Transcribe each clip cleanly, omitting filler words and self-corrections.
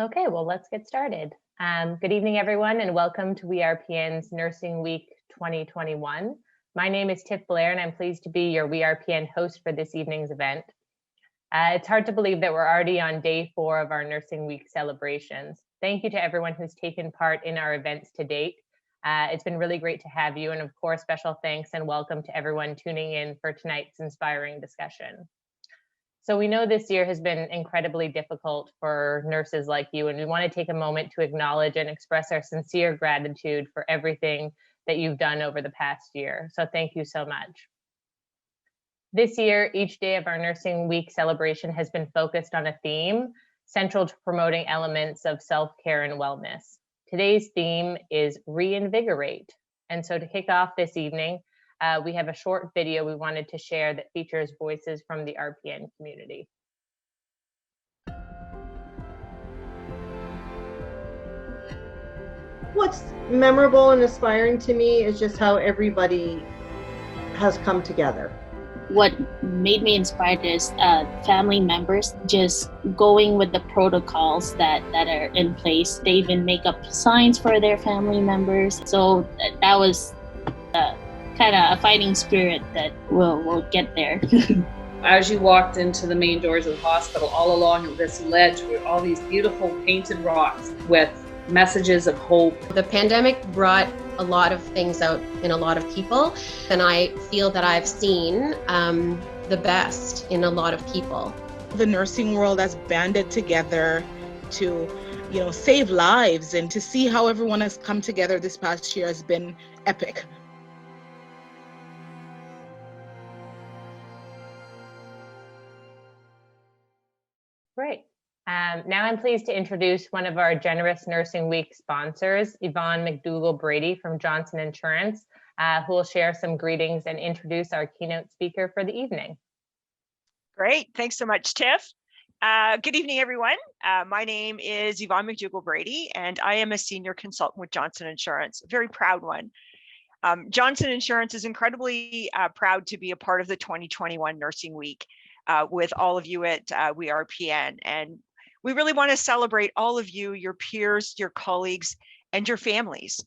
Okay, well, let's get started. Good evening, everyone, and welcome to WeRPN's Nursing Week 2021. My name is Tiff Blair, and I'm pleased to be your WeRPN host for this evening's event. It's hard to believe that we're already on day 4 of our Nursing Week celebrations. Thank you to everyone who's taken part in our events to date. It's been really great to have you, and of course, special thanks and welcome to everyone tuning in for tonight's inspiring discussion. So we know this year has been incredibly difficult for nurses like you, and we want to take a moment to acknowledge and express our sincere gratitude for everything that you've done over the past year. So thank you so much. This year, each day of our Nursing Week celebration has been focused on a theme central to promoting elements of self-care and wellness. Today's theme is Reinvigorate. And so to kick off this evening, we have a short video we wanted to share that features voices from the RPN community. What's memorable and inspiring to me is just how everybody has come together. What made me inspired is family members just going with the protocols that are in place. They even make up signs for their family members. So that was kind of a fighting spirit that will get there. As you walked into the main doors of the hospital, all along this ledge were all these beautiful painted rocks with messages of hope. The pandemic brought a lot of things out in a lot of people, and I feel that I've seen the best in a lot of people. The nursing world has banded together to, save lives, and to see how everyone has come together this past year has been epic. Great. Now I'm pleased to introduce one of our generous Nursing Week sponsors, Yvonne Mcdougall Brady from Johnson Insurance, who will share some greetings and introduce our keynote speaker for the evening. Great. Thanks so much, Tiff. Good evening, everyone. My name is Yvonne Mcdougall Brady, and I am a senior consultant with Johnson Insurance, a very proud one. Johnson Insurance is incredibly proud to be a part of the 2021 Nursing Week with all of you at WeRPN. And we really want to celebrate all of you, your peers, your colleagues, and your families.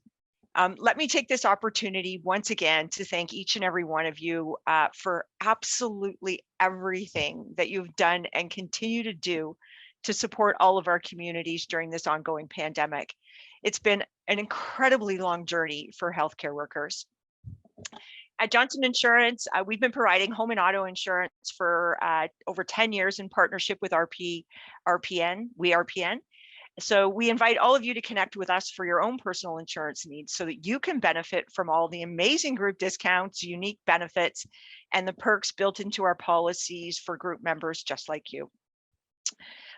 Let me take this opportunity once again to thank each and every one of you for absolutely everything that you've done and continue to do to support all of our communities during this ongoing pandemic. It's been an incredibly long journey for healthcare workers. At Johnson Insurance, we've been providing home and auto insurance for over 10 years in partnership with WeRPN. So we invite all of you to connect with us for your own personal insurance needs so that you can benefit from all the amazing group discounts, unique benefits, and the perks built into our policies for group members just like you.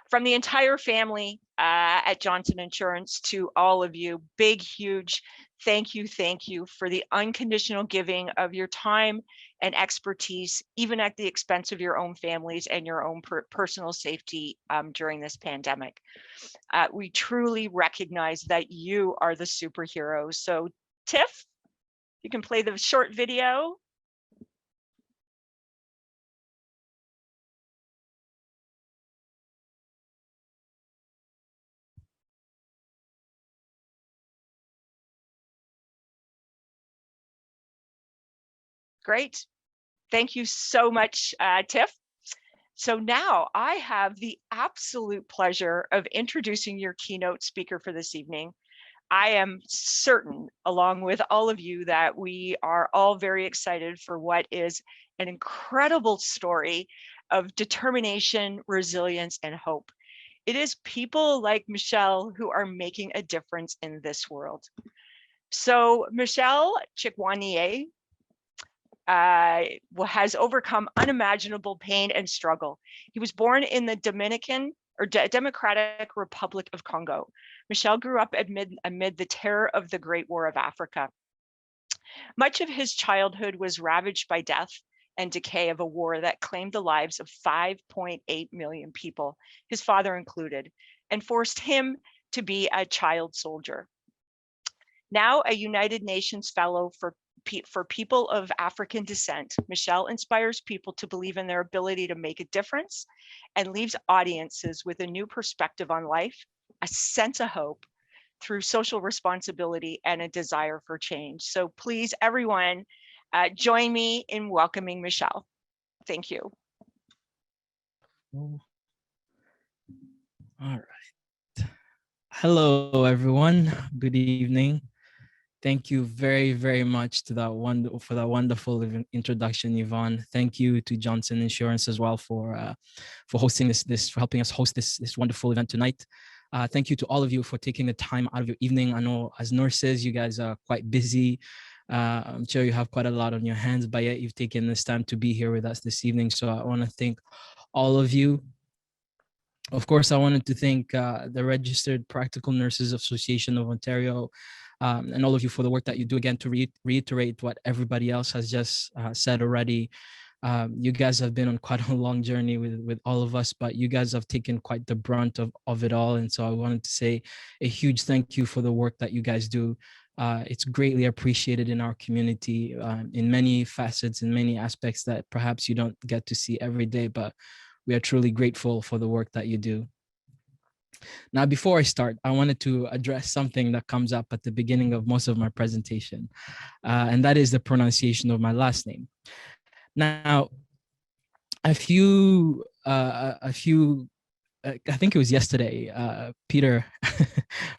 From the entire family at Johnson Insurance to all of you, big, huge thank you for the unconditional giving of your time and expertise, even at the expense of your own families and your own personal safety during this pandemic. We truly recognize that you are the superheroes. So Tiff, you can play the short video. Great. Thank you so much, Tiff. So now I have the absolute pleasure of introducing your keynote speaker for this evening. I am certain, along with all of you, that we are all very excited for what is an incredible story of determination, resilience, and hope. It is people like Michel who are making a difference in this world. So Michel Chikwanine has overcome unimaginable pain and struggle. He was born in the Democratic Republic of Congo. Michel grew up amid the terror of the Great War of Africa. Much of his childhood was ravaged by death and decay of a war that claimed the lives of 5.8 million people, his father included, and forced him to be a child soldier. Now a United Nations Fellow for people of African descent, Michel inspires people to believe in their ability to make a difference and leaves audiences with a new perspective on life a sense of hope through social responsibility and a desire for change. So please, everyone, join me in welcoming Michel. Thank you. All right. Hello, everyone. Good evening. Thank you very, very much to that wonderful introduction, Yvonne. Thank you to Johnson Insurance as well for hosting for helping us host this wonderful event tonight. Thank you to all of you for taking the time out of your evening. I know as nurses, you guys are quite busy. I'm sure you have quite a lot on your hands, but yet you've taken this time to be here with us this evening. So I want to thank all of you. Of course, I wanted to thank the Registered Practical Nurses Association of Ontario and all of you for the work that you do. Again, to reiterate what everybody else has just said already, you guys have been on quite a long journey with all of us, but you guys have taken quite the brunt of it all. And so I wanted to say a huge thank you for the work that you guys do. It's greatly appreciated in our community in many facets, in many aspects that perhaps you don't get to see every day, but we are truly grateful for the work that you do. Now, before I start, I wanted to address something that comes up at the beginning of most of my presentation, and that is the pronunciation of my last name. Now, I think it was yesterday, Peter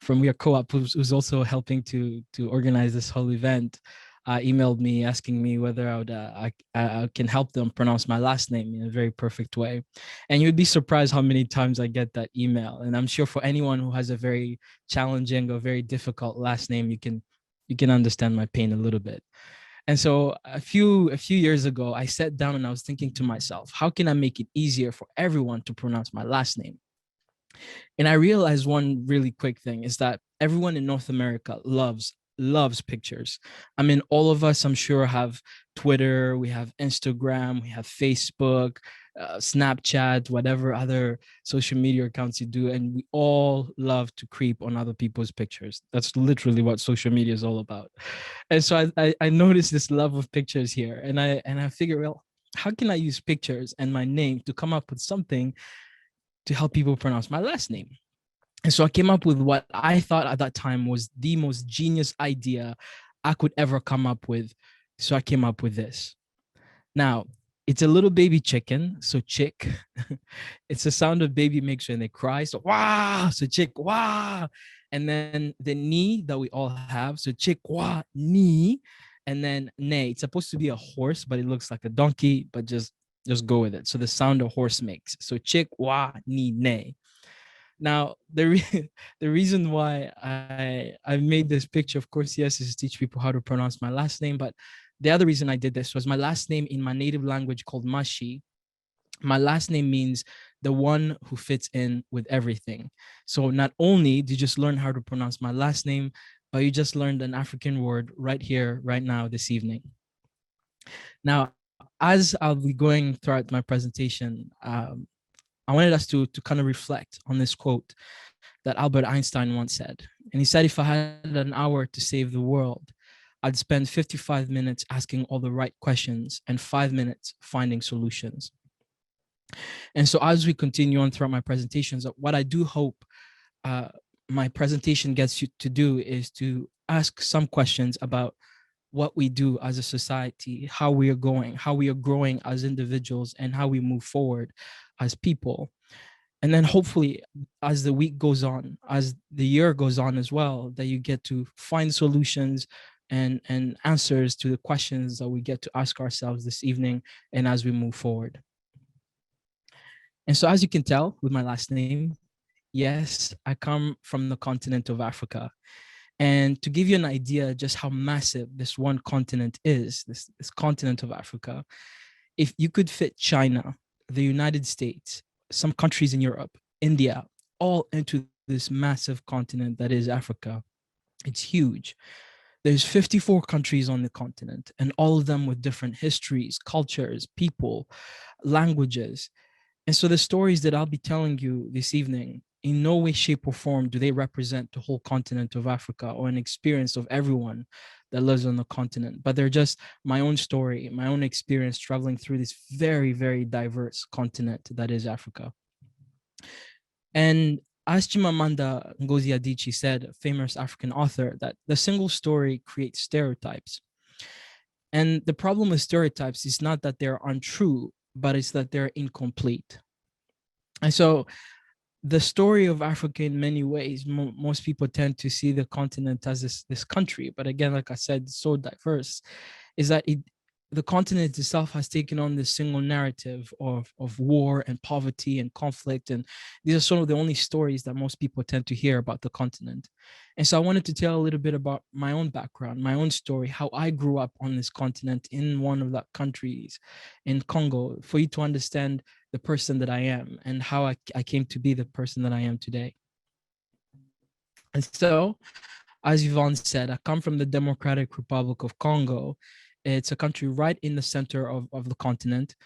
from We Are Co-op, who's also helping to organize this whole event, emailed me asking me whether I can help them pronounce my last name in a very perfect way. And you'd be surprised how many times I get that email. And I'm sure for anyone who has a very challenging or very difficult last name, you can understand my pain a little bit. And so a few years ago, I sat down and I was thinking to myself, how can I make it easier for everyone to pronounce my last name? And I realized one really quick thing is that everyone in North America loves pictures. I mean, all of us, I'm sure, have Twitter, we have Instagram, we have Facebook, Snapchat, whatever other social media accounts you do, and we all love to creep on other people's pictures. That's literally what social media is all about. And so I noticed this love of pictures here, and I figured, well, how can I use pictures and my name to come up with something to help people pronounce my last name? And so I came up with what I thought at that time was the most genius idea I could ever come up with. So I came up with this. Now, it's a little baby chicken, so chick. It's the sound a baby makes when they cry, so wah, so chick, wah. And then the knee that we all have, so chick, wah, knee. And then neigh. It's supposed to be a horse, but it looks like a donkey, but just go with it. So the sound a horse makes, so chick, wah, knee, neigh. Now, the reason why I made this picture, of course, yes, is to teach people how to pronounce my last name. But the other reason I did this was my last name in my native language called Mashi. My last name means the one who fits in with everything. So not only did you just learn how to pronounce my last name, but you just learned an African word right here, right now, this evening. Now, as I'll be going throughout my presentation, I wanted us to kind of reflect on this quote that Albert Einstein once said. And he said, if I had an hour to save the world, I'd spend 55 minutes asking all the right questions and 5 minutes finding solutions. And so as we continue on throughout my presentations, what I do hope my presentation gets you to do is to ask some questions about what we do as a society, how we are growing as individuals, and how we move forward as people. And then hopefully as the week goes on, as the year goes on as well, that you get to find solutions and answers to the questions that we get to ask ourselves this evening and as we move forward. And so as you can tell with my last name, yes, I come from the continent of Africa. And to give you an idea just how massive this one continent is, this continent of Africa, if you could fit China, the United States, some countries in Europe, India, all into this massive continent that is Africa, it's huge. There's 54 countries on the continent, and all of them with different histories, cultures, people, languages. And so the stories that I'll be telling you this evening, in no way, shape, or form do they represent the whole continent of Africa or an experience of everyone that lives on the continent, but they're just my own story, my own experience traveling through this very, very diverse continent that is Africa. And as Chimamanda Ngozi Adichie said, a famous African author, that the single story creates stereotypes. And the problem with stereotypes is not that they're untrue, but it's that they're incomplete. And so the story of Africa, in many ways, most people tend to see the continent as this country. But again, like I said, it's so diverse, is that the continent itself has taken on this single narrative of war and poverty and conflict. And these are some of the only stories that most people tend to hear about the continent. And so I wanted to tell a little bit about my own background, my own story, how I grew up on this continent in one of the countries in Congo, for you to understand the person that I am and how I came to be the person that I am today. And so, as Yvonne said, I come from the Democratic Republic of Congo. It's a country right in the center of the continent.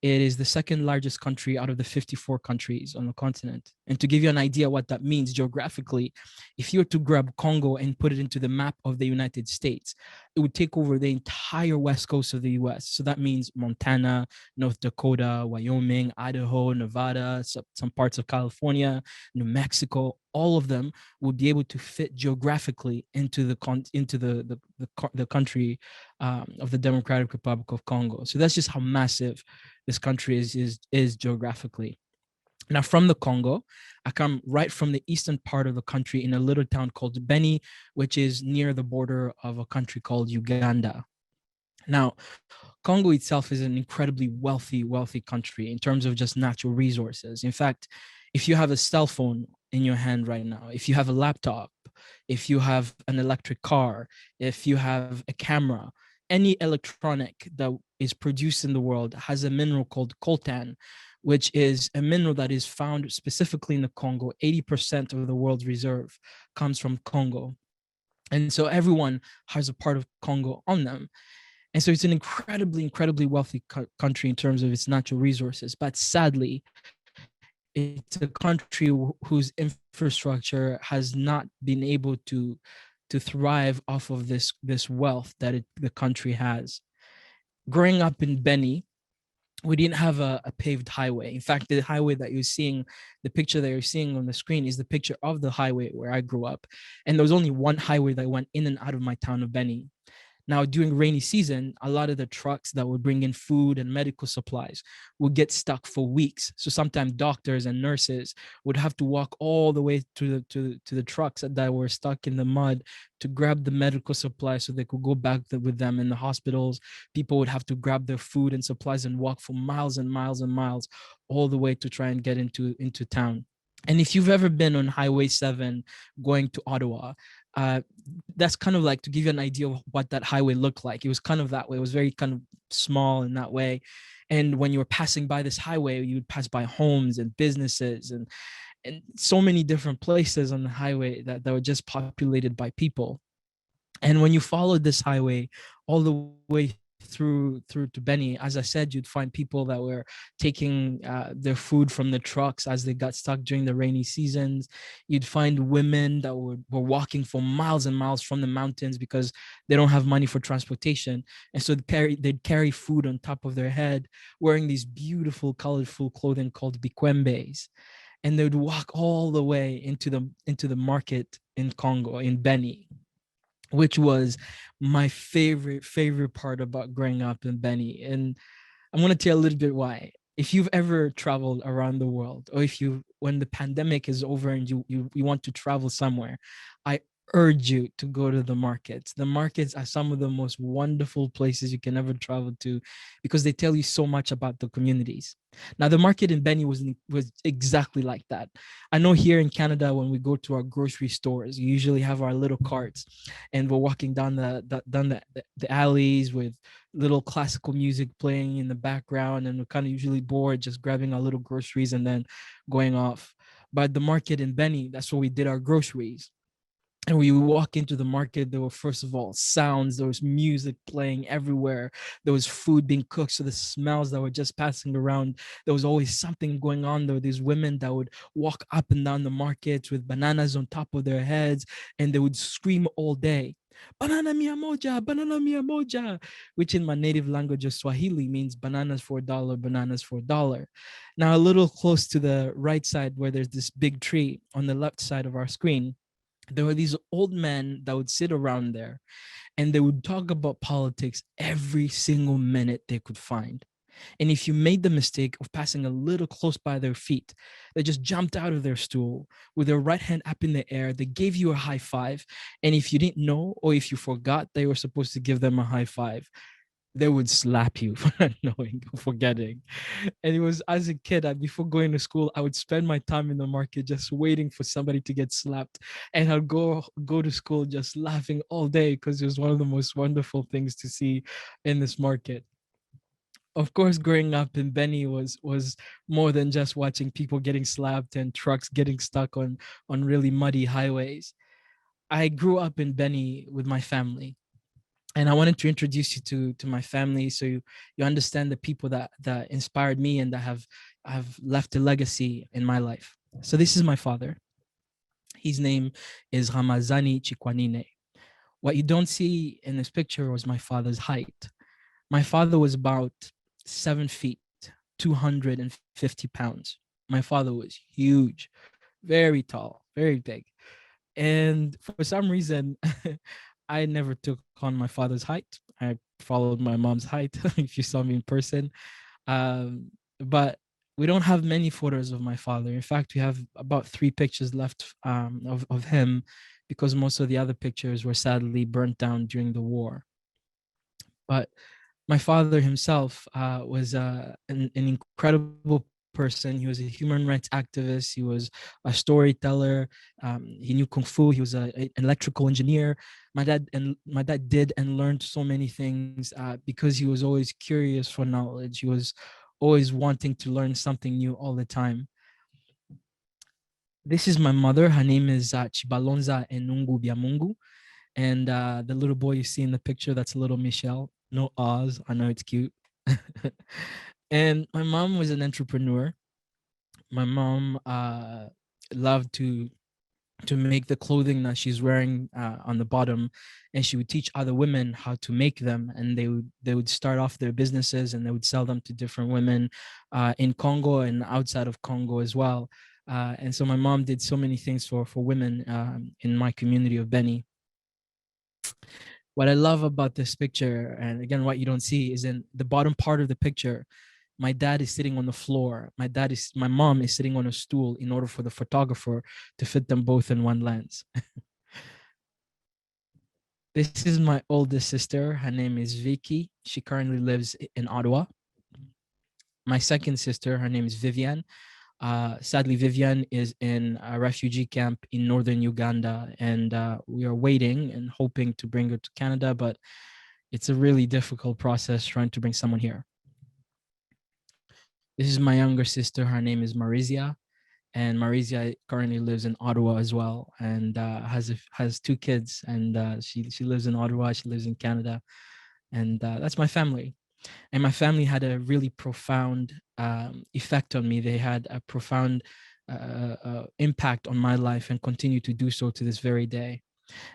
It is the second largest country out of the 54 countries on the continent. And to give you an idea what that means geographically, if you were to grab Congo and put it into the map of the United States, it would take over the entire west coast of the US. So that means Montana, North Dakota, Wyoming, Idaho, Nevada, some parts of California, New Mexico, all of them would be able to fit geographically into the country of the Democratic Republic of Congo. So that's just how massive this country is geographically. Now, from the Congo, I come right from the eastern part of the country in a little town called Beni, which is near the border of a country called Uganda. Now, Congo itself is an incredibly wealthy country in terms of just natural resources. In fact, if you have a cell phone in your hand right now, if you have a laptop, if you have an electric car, if you have a camera, any electronic that is produced in the world has a mineral called coltan, which is a mineral that is found specifically in the Congo. 80% of the world's reserve comes from Congo. And so everyone has a part of Congo on them. And so it's an incredibly wealthy country in terms of its natural resources. But sadly, it's a country whose infrastructure has not been able to thrive off of this wealth that the country has. Growing up in Beni, we didn't have a paved highway. In fact, the highway that you're seeing, the picture that you're seeing on the screen is the picture of the highway where I grew up. And there was only one highway that went in and out of my town of Beni. Now, during rainy season, a lot of the trucks that would bring in food and medical supplies would get stuck for weeks. So sometimes doctors and nurses would have to walk all the way to the trucks that were stuck in the mud to grab the medical supplies so they could go back with them in the hospitals. People would have to grab their food and supplies and walk for miles and miles and miles all the way to try and get into town. And if you've ever been on Highway 7 going to Ottawa, that's kind of like to give you an idea of what that highway looked like. It was kind of that way. It was very kind of small in that way. And when you were passing by this highway, you would pass by homes and businesses and so many different places on the highway that were just populated by people. And when you followed this highway all the way through to Beni, as I said, you'd find people that were taking their food from the trucks as they got stuck during the rainy seasons. You'd find women that were walking for miles and miles from the mountains because they don't have money for transportation, and so they'd carry food on top of their head, wearing these beautiful, colorful clothing called bikwembes, and they would walk all the way into the market in Congo, in Beni, which was my favorite part about growing up in Beni. And I'm going to tell you a little bit why. If you've ever traveled around the world, or when the pandemic is over and you want to travel somewhere, I urge you to go to the markets. The markets are some of the most wonderful places you can ever travel to because they tell you so much about the communities. Now, the market in Beni was exactly like that. I know here in Canada, when we go to our grocery stores, we usually have our little carts and we're walking down the alleys with little classical music playing in the background, and we're kind of usually bored just grabbing our little groceries and then going off. But the market in Beni, that's where we did our groceries. And when you walk into the market, there were, first of all, sounds. There was music playing everywhere. There was food being cooked. So the smells that were just passing around, there was always something going on. There were these women that would walk up and down the markets with bananas on top of their heads, and they would scream all day. banana mia moja, which in my native language of Swahili means bananas for $1, bananas for $1. Now, a little close to the right side where there's this big tree on the left side of our screen, there were these old men that would sit around there and they would talk about politics every single minute they could find. And if you made the mistake of passing a little close by their feet, they just jumped out of their stool with their right hand up in the air. They gave you a high five. And if you didn't know, or if you forgot they were supposed to give them a high five, they would slap you for not knowing, forgetting. And it was, as a kid, before going to school, I would spend my time in the market just waiting for somebody to get slapped. And I'd go to school just laughing all day because it was one of the most wonderful things to see in this market. Of course, growing up in Beni was more than just watching people getting slapped and trucks getting stuck on really muddy highways. I grew up in Beni with my family, and I wanted to introduce you to my family so you understand the people that inspired me and that have left a legacy in my life. So this is my father. His name is Ramazani Chikwanine. What you don't see in this picture was my father's height. My father was about 7 feet, 250 pounds. My father was huge, very tall, very big. And for some reason, I never took on my father's height. I followed my mom's height, if you saw me in person. But we don't have many photos of my father. In fact, we have about 3 pictures left of him because most of the other pictures were sadly burnt down during the war. But my father himself was an incredible person. He was a human rights activist. He was a storyteller. He knew kung fu. He was an electrical engineer. My dad did and learned so many things because he was always curious for knowledge. He was always wanting to learn something new all the time. This is my mother. Her name is Chibalonza Enungu Biamungu. And the little boy you see in the picture, that's little Michel. No Oz. I know it's cute. And my mom was an entrepreneur. My mom loved to make the clothing that she's wearing on the bottom, and she would teach other women how to make them, and they would start off their businesses and they would sell them to different women in Congo and outside of Congo as well. And so my mom did so many things for women in my community of Beni. What I love about this picture, and again, what you don't see, is in the bottom part of the picture, my dad is sitting on the floor. My mom is sitting on a stool in order for the photographer to fit them both in one lens. This is my oldest sister. Her name is Vicky. She currently lives in Ottawa. My second sister, her name is Viviane. Sadly, Viviane is in a refugee camp in northern Uganda, and we are waiting and hoping to bring her to Canada, but it's a really difficult process trying to bring someone here. This is my younger sister. Her name is Marizia, and Marizia currently lives in Ottawa as well, and has 2 kids, and she lives in Ottawa, she lives in Canada, and that's my family. And my family had a really profound effect on me. They had a profound impact on my life and continue to do so to this very day.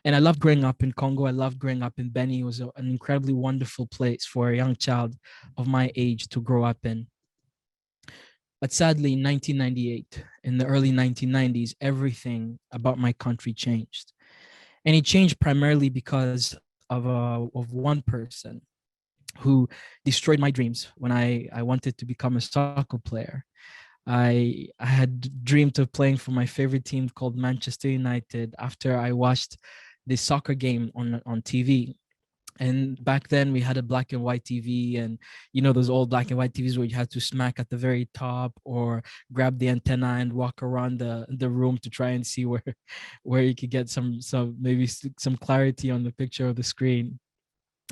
And I loved growing up in Congo. I loved growing up in Beni. It was an incredibly wonderful place for a young child of my age to grow up in. But sadly, in 1998, in the early 1990s, everything about my country changed. And it changed primarily because of one person who destroyed my dreams when I wanted to become a soccer player. I had dreamed of playing for my favorite team called Manchester United after I watched the soccer game on TV. And back then we had a black and white TV, and you know those old black and white TVs where you had to smack at the very top or grab the antenna and walk around the room to try and see where you could get some maybe some clarity on the picture of the screen.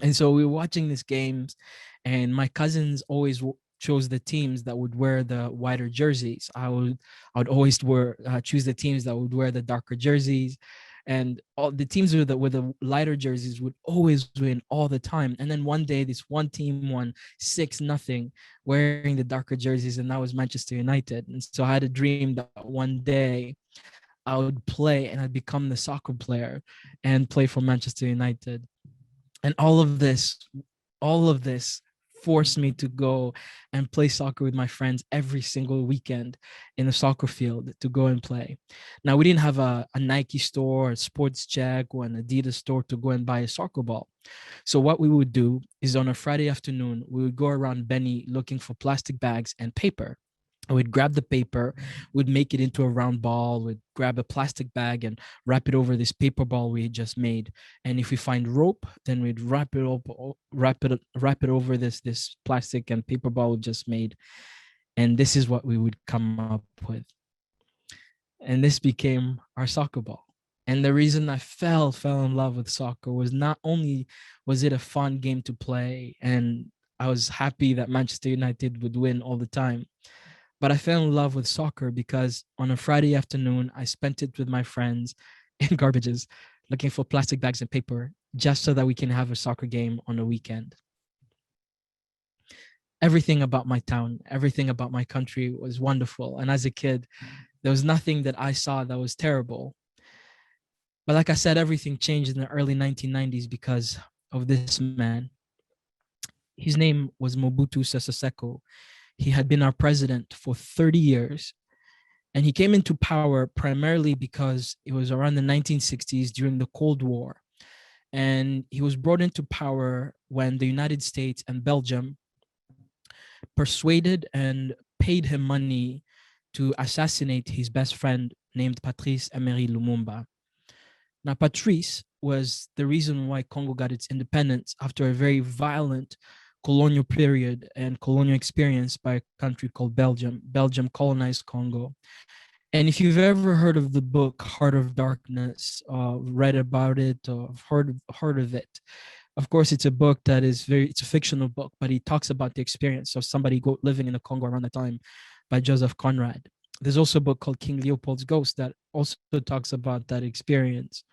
And so we were watching these games, and my cousins always chose the teams that would wear the wider jerseys. I would always choose the teams that would wear the darker jerseys, and all the teams with the lighter jerseys would always win all the time. And then one day, this one team won 6-0, wearing the darker jerseys, and that was Manchester United. And so I had a dream that one day I would play and I'd become the soccer player and play for Manchester United. And all of this forced me to go and play soccer with my friends every single weekend in the soccer field to go and play. Now, we didn't have a Nike store, a Sports Check, or an Adidas store to go and buy a soccer ball. So what we would do is on a Friday afternoon, we would go around Benny looking for plastic bags and paper. I would grab the paper, would make it into a round ball, would grab a plastic bag and wrap it over this paper ball we had just made. And if we find rope, then we'd wrap it over this plastic and paper ball we just made. And this is what we would come up with. And this became our soccer ball. And the reason I fell in love with soccer was not only was it a fun game to play, and I was happy that Manchester United would win all the time, but I fell in love with soccer because on a Friday afternoon, I spent it with my friends in garbages, looking for plastic bags and paper, just so that we can have a soccer game on a weekend. Everything about my town, everything about my country was wonderful. And as a kid, there was nothing that I saw that was terrible. But like I said, everything changed in the early 1990s because of this man. His name was Mobutu Sese Seko. He had been our president for 30 years, and he came into power primarily because it was around the 1960s during the Cold War. And he was brought into power when the United States and Belgium persuaded and paid him money to assassinate his best friend named Patrice Emery Lumumba. Now, Patrice was the reason why Congo got its independence after a very violent colonial period and colonial experience by a country called Belgium. Belgium colonized Congo. And if you've ever heard of the book Heart of Darkness, read about it, or heard of it, of course, it's a book that is it's a fictional book, but he talks about the experience of somebody living in the Congo around the time by Joseph Conrad. There's also a book called King Leopold's Ghost that also talks about that experience.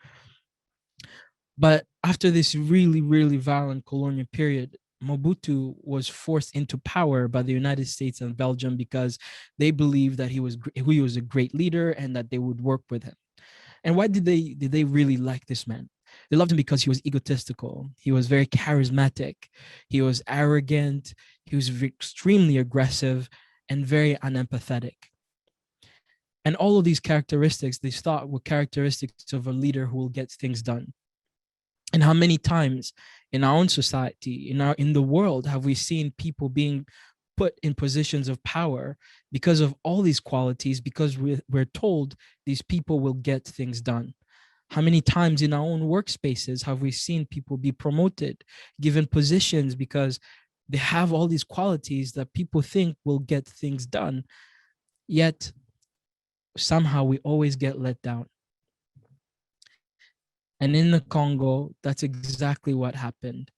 But after this really, really violent colonial period, Mobutu was forced into power by the United States and Belgium because they believed that he was a great leader and that they would work with him. And why did they really like this man? They loved him because he was egotistical. He was very charismatic. He was arrogant. He was extremely aggressive and very unempathetic. And all of these characteristics, they thought were characteristics of a leader who will get things done. And how many times in our own society, in the world, have we seen people being put in positions of power because of all these qualities, because we're told these people will get things done? How many times in our own workspaces have we seen people be promoted, given positions because they have all these qualities that people think will get things done, yet somehow we always get let down? And in the Congo, that's exactly what happened.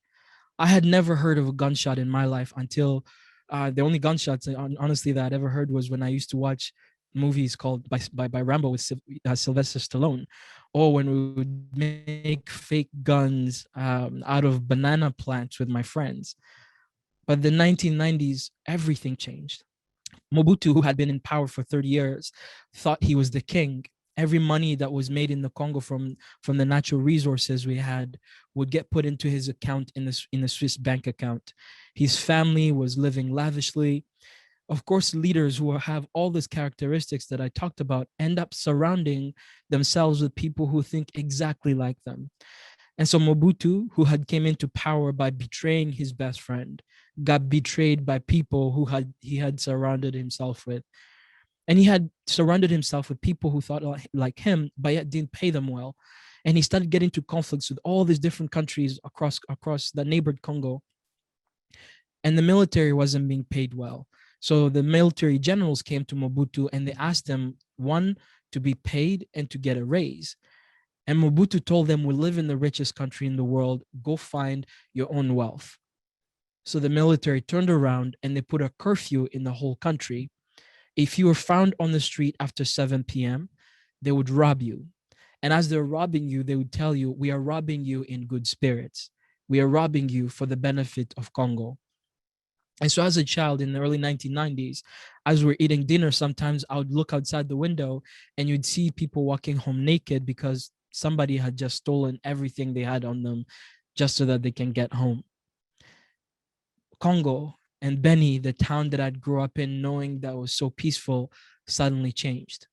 I had never heard of a gunshot in my life until the only gunshots, honestly, that I'd ever heard was when I used to watch movies called by Rambo with Sylvester Stallone, or when we would make fake guns out of banana plants with my friends. But the 1990s, everything changed. Mobutu, who had been in power for 30 years, thought he was the king. Every money that was made in the Congo from the natural resources we had would get put into his account in the Swiss bank account. His family was living lavishly. Of course, leaders who have all these characteristics that I talked about end up surrounding themselves with people who think exactly like them. And so Mobutu, who had came into power by betraying his best friend, got betrayed by people who he had surrounded himself with. And he had surrounded himself with people who thought like him, but yet didn't pay them well. And he started getting into conflicts with all these different countries across the neighbored Congo. And the military wasn't being paid well. So the military generals came to Mobutu and they asked him, one, to be paid and to get a raise. And Mobutu told them, we live in the richest country in the world. Go find your own wealth. So the military turned around and they put a curfew in the whole country. If you were found on the street after 7 p.m., they would rob you. And as they're robbing you, they would tell you, we are robbing you in good spirits. We are robbing you for the benefit of Congo. And so as a child in the early 1990s, as we're eating dinner, sometimes I would look outside the window and you'd see people walking home naked because somebody had just stolen everything they had on them just so that they can get home. Congo and Beni, the town that I'd grow up in knowing that was so peaceful, suddenly changed.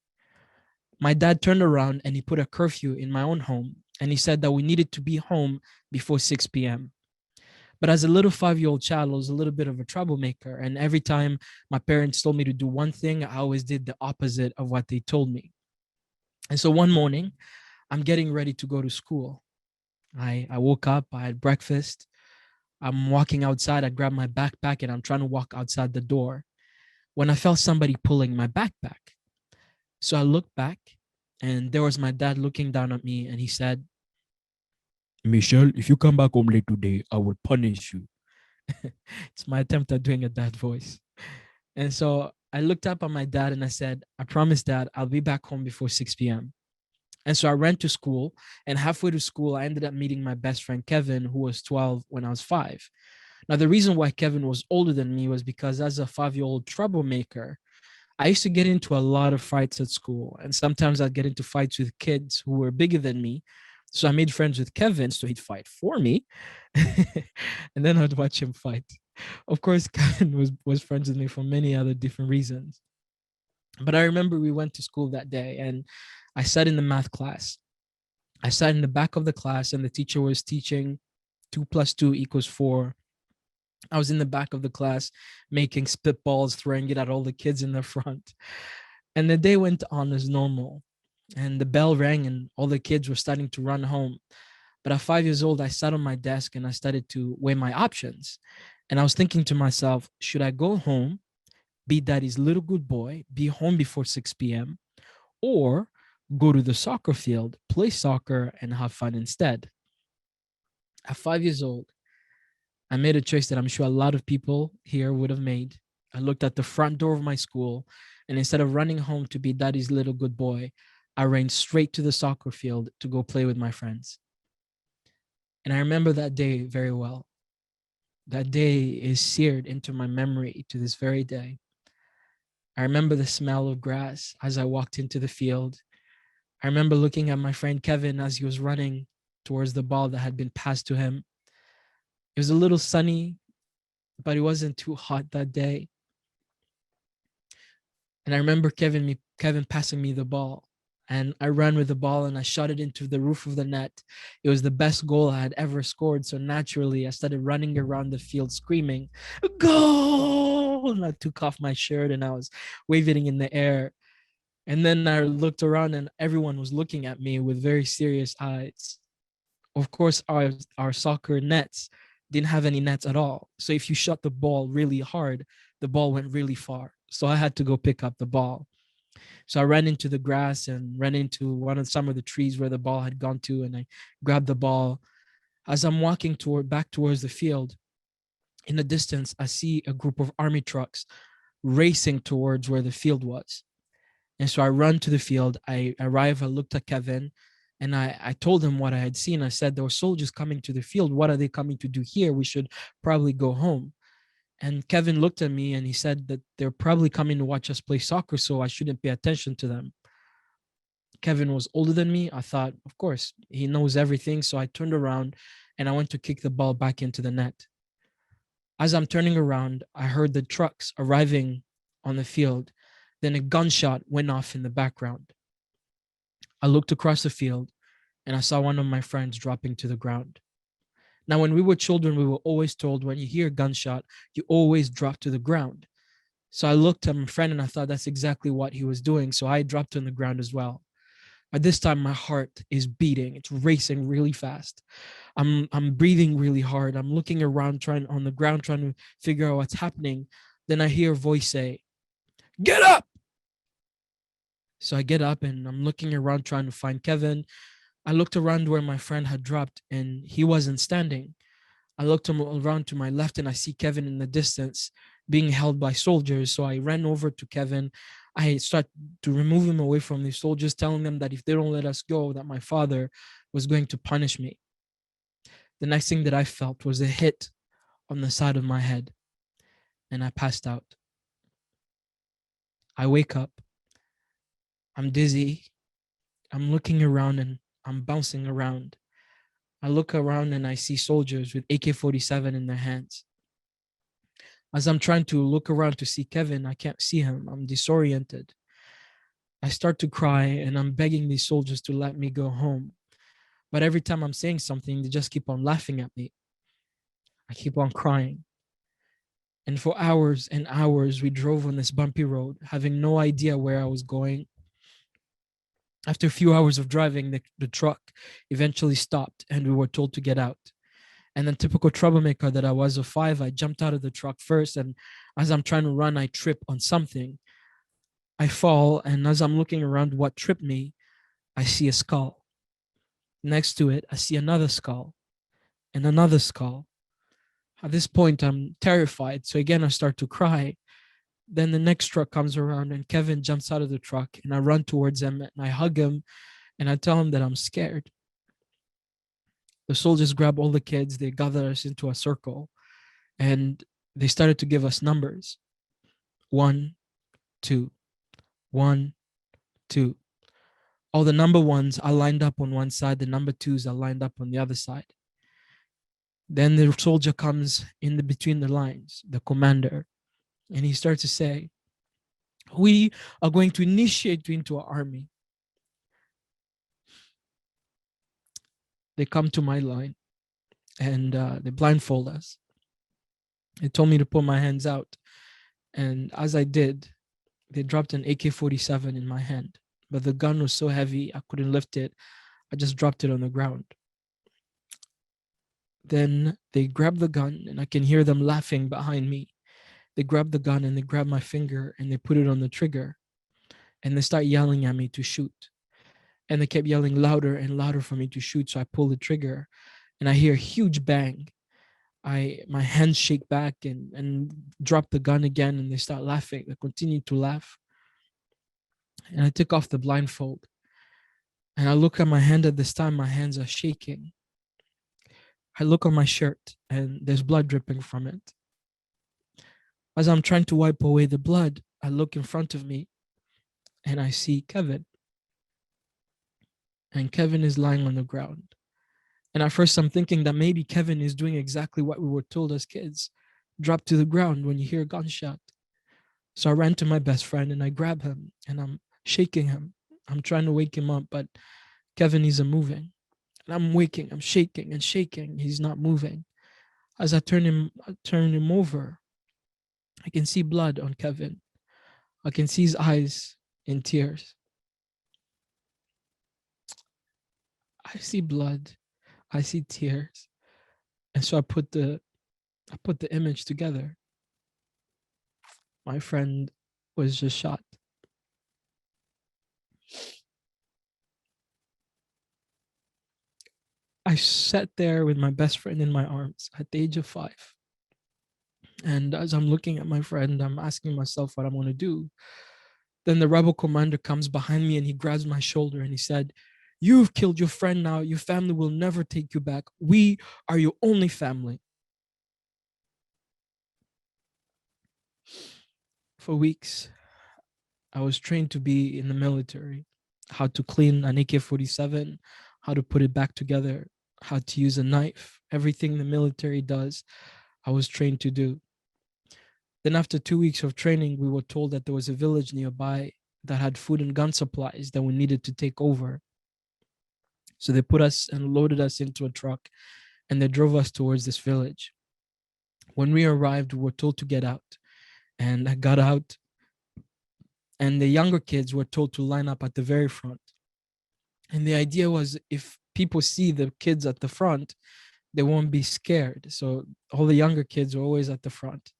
My dad turned around and he put a curfew in my own home, and he said that we needed to be home before 6 p.m. But as a little 5-year-old child, I was a little bit of a troublemaker. And every time my parents told me to do one thing, I always did the opposite of what they told me. And so one morning, I'm getting ready to go to school. I woke up, I had breakfast. I'm walking outside, I grab my backpack and I'm trying to walk outside the door when I felt somebody pulling my backpack. So I looked back and there was my dad looking down at me and he said, "Michel, if you come back home late today, I will punish you." It's my attempt at doing a dad voice. And so I looked up at my dad and I said, "I promise, Dad, I'll be back home before 6 p.m. And so I ran to school, and halfway to school, I ended up meeting my best friend, Kevin, who was 12 when I was 5. Now, the reason why Kevin was older than me was because as a 5-year-old troublemaker, I used to get into a lot of fights at school. And sometimes I'd get into fights with kids who were bigger than me. So I made friends with Kevin, so he'd fight for me. And then I'd watch him fight. Of course, Kevin was friends with me for many other different reasons. But I remember we went to school that day and I sat in the math class. I sat in the back of the class and the teacher was teaching 2 + 2 = 4. I was in the back of the class making spitballs, throwing it at all the kids in the front. And the day went on as normal. And the bell rang and all the kids were starting to run home. But at 5 years old, I sat on my desk and I started to weigh my options. And I was thinking to myself, should I go home, be daddy's little good boy, be home before 6 p.m., or go to the soccer field, play soccer, and have fun instead? At 5 years old, I made a choice that I'm sure a lot of people here would have made. I looked at the front door of my school, and instead of running home to be daddy's little good boy, I ran straight to the soccer field to go play with my friends. And I remember that day very well. That day is seared into my memory to this very day. I remember the smell of grass as I walked into the field. I remember looking at my friend Kevin as he was running towards the ball that had been passed to him. It was a little sunny, but it wasn't too hot that day. And I remember Kevin passing me the ball. And I ran with the ball and I shot it into the roof of the net. It was the best goal I had ever scored. So naturally, I started running around the field screaming, "Goal!" And I took off my shirt and I was waving it in the air. And then I looked around and everyone was looking at me with very serious eyes. Of course, our soccer nets didn't have any nets at all. So if you shot the ball really hard, the ball went really far. So I had to go pick up the ball. So I ran into the grass and ran into some of the trees where the ball had gone to, and I grabbed the ball. As I'm walking back towards the field, in the distance, I see a group of army trucks racing towards where the field was. And so I run to the field. I arrive, I looked at Kevin, and I told him what I had seen. I said, there were soldiers coming to the field. What are they coming to do here? We should probably go home. And Kevin looked at me and he said that they're probably coming to watch us play soccer, so I shouldn't pay attention to them. Kevin was older than me. I thought, of course, he knows everything. So I turned around and I went to kick the ball back into the net. As I'm turning around, I heard the trucks arriving on the field. Then a gunshot went off in the background. I looked across the field and I saw one of my friends dropping to the ground. Now, when we were children, we were always told when you hear a gunshot, you always drop to the ground. So I looked at my friend and I thought that's exactly what he was doing. So I dropped on the ground as well. At this time, my heart is beating. It's racing really fast. I'm breathing really hard. I'm looking around on the ground, trying to figure out what's happening. Then I hear a voice say, "Get up!" So I get up and I'm looking around trying to find Kevin. I looked around where my friend had dropped and he wasn't standing. I looked around to my left and I see Kevin in the distance being held by soldiers. So I ran over to Kevin. I started to remove him away from the soldiers, telling them that if they don't let us go, that my father was going to punish me. The next thing that I felt was a hit on the side of my head. and I passed out. I wake up. I'm dizzy. I'm looking around and I'm bouncing around. I look around and I see soldiers with AK-47 in their hands. As I'm trying to look around to see Kevin, I can't see him. I'm disoriented. I start to cry and I'm begging these soldiers to let me go home. But every time I'm saying something, they just keep on laughing at me. I keep on crying. And for hours and hours, we drove on this bumpy road, having no idea where I was going. After a few hours of driving, the truck eventually stopped and we were told to get out. And then, typical troublemaker that I was of 5, I jumped out of the truck first. And as I'm trying to run, I trip on something. I fall, and as I'm looking around what tripped me, I see a skull. Next to it, I see another skull and another skull. At this point, I'm terrified. So again, I start to cry. Then the next truck comes around and Kevin jumps out of the truck and I run towards him and I hug him and I tell him that I'm scared. The soldiers grab all the kids, they gather us into a circle and they started to give us numbers. 1, 2, 1, 2. All the number ones are lined up on one side, the number twos are lined up on the other side. Then the soldier comes in between the lines, the commander, and he starts to say, "We are going to initiate you into our army." They come to my line and they blindfold us. They told me to put my hands out. And as I did, they dropped an AK-47 in my hand. But the gun was so heavy, I couldn't lift it. I just dropped it on the ground. Then they grabbed the gun and I can hear them laughing behind me. They grabbed the gun and they grabbed my finger and they put it on the trigger. And they start yelling at me to shoot. And they kept yelling louder and louder for me to shoot. So I pull the trigger and I hear a huge bang. My hands shake back and drop the gun again and they start laughing. They continue to laugh. And I took off the blindfold. And I look at my hand at this time, my hands are shaking. I look on my shirt and there's blood dripping from it. As I'm trying to wipe away the blood, I look in front of me and I see Kevin. And Kevin is lying on the ground. And at first I'm thinking that maybe Kevin is doing exactly what we were told as kids. Drop to the ground when you hear a gunshot. So I ran to my best friend and I grab him and I'm shaking him. I'm trying to wake him up, but Kevin isn't moving. And I'm waking, I'm shaking and shaking. He's not moving. As I turn him over, I can see blood on Kevin. I can see his eyes in tears. I see blood. I see tears. And so I put the image together. My friend was just shot. I sat there with my best friend in my arms at the age of 5. And as I'm looking at my friend, I'm asking myself what I'm going to do. Then the rebel commander comes behind me and he grabs my shoulder and he said, "You've killed your friend now. Your family will never take you back. We are your only family." For weeks, I was trained to be in the military, how to clean an AK-47, how to put it back together, how to use a knife. Everything the military does, I was trained to do. Then after 2 weeks of training, we were told that there was a village nearby that had food and gun supplies that we needed to take over. So they put us and loaded us into a truck and they drove us towards this village. When we arrived, we were told to get out. And I got out and the younger kids were told to line up at the very front. And the idea was if people see the kids at the front, they won't be scared. So all the younger kids were always at the front.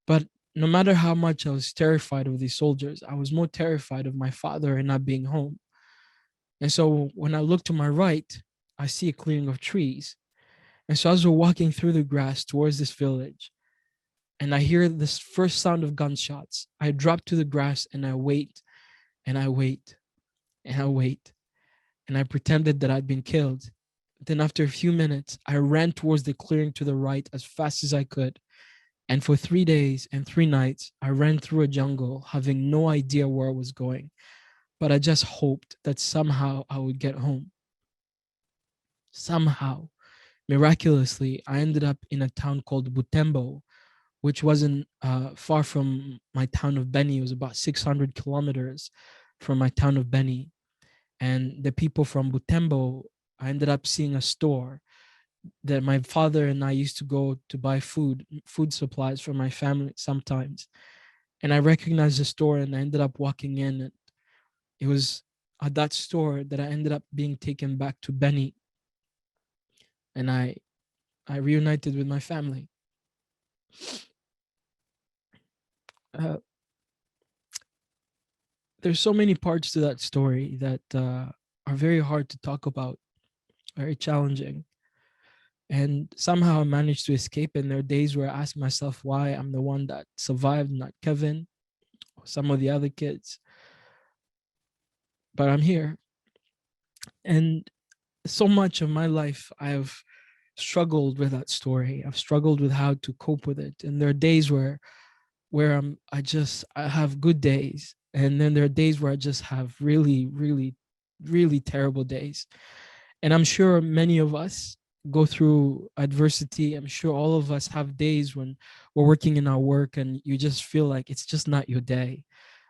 But no matter how much I was terrified of these soldiers, I was more terrified of my father and not being home. And so when I look to my right, I see a clearing of trees. And so as we're walking through the grass towards this village, and I hear this first sound of gunshots, I drop to the grass and I wait, and I wait, and I wait. And I pretended that I'd been killed. Then after a few minutes, I ran towards the clearing to the right as fast as I could. And for 3 days and 3 nights, I ran through a jungle, having no idea where I was going. But I just hoped that somehow I would get home. Somehow, miraculously, I ended up in a town called Butembo, which wasn't far from my town of Beni. It was about 600 kilometers from my town of Beni. And the people from Butembo, I ended up seeing a store that my father and I used to go to buy food supplies for my family sometimes. And I recognized the store and I ended up walking in. And it was at that store that I ended up being taken back to Beni. And I reunited with my family. There's so many parts to that story that are very hard to talk about, very challenging. And somehow I managed to escape. And there are days where I ask myself why I'm the one that survived, not Kevin or some of the other kids. But I'm here. And so much of my life, I've struggled with that story. I've struggled with how to cope with it. And there are days where I have good days. And then there are days where I just have really, really, really terrible days. And I'm sure many of us go through adversity. I'm sure all of us have days when we're working in our work and you just feel like it's just not your day.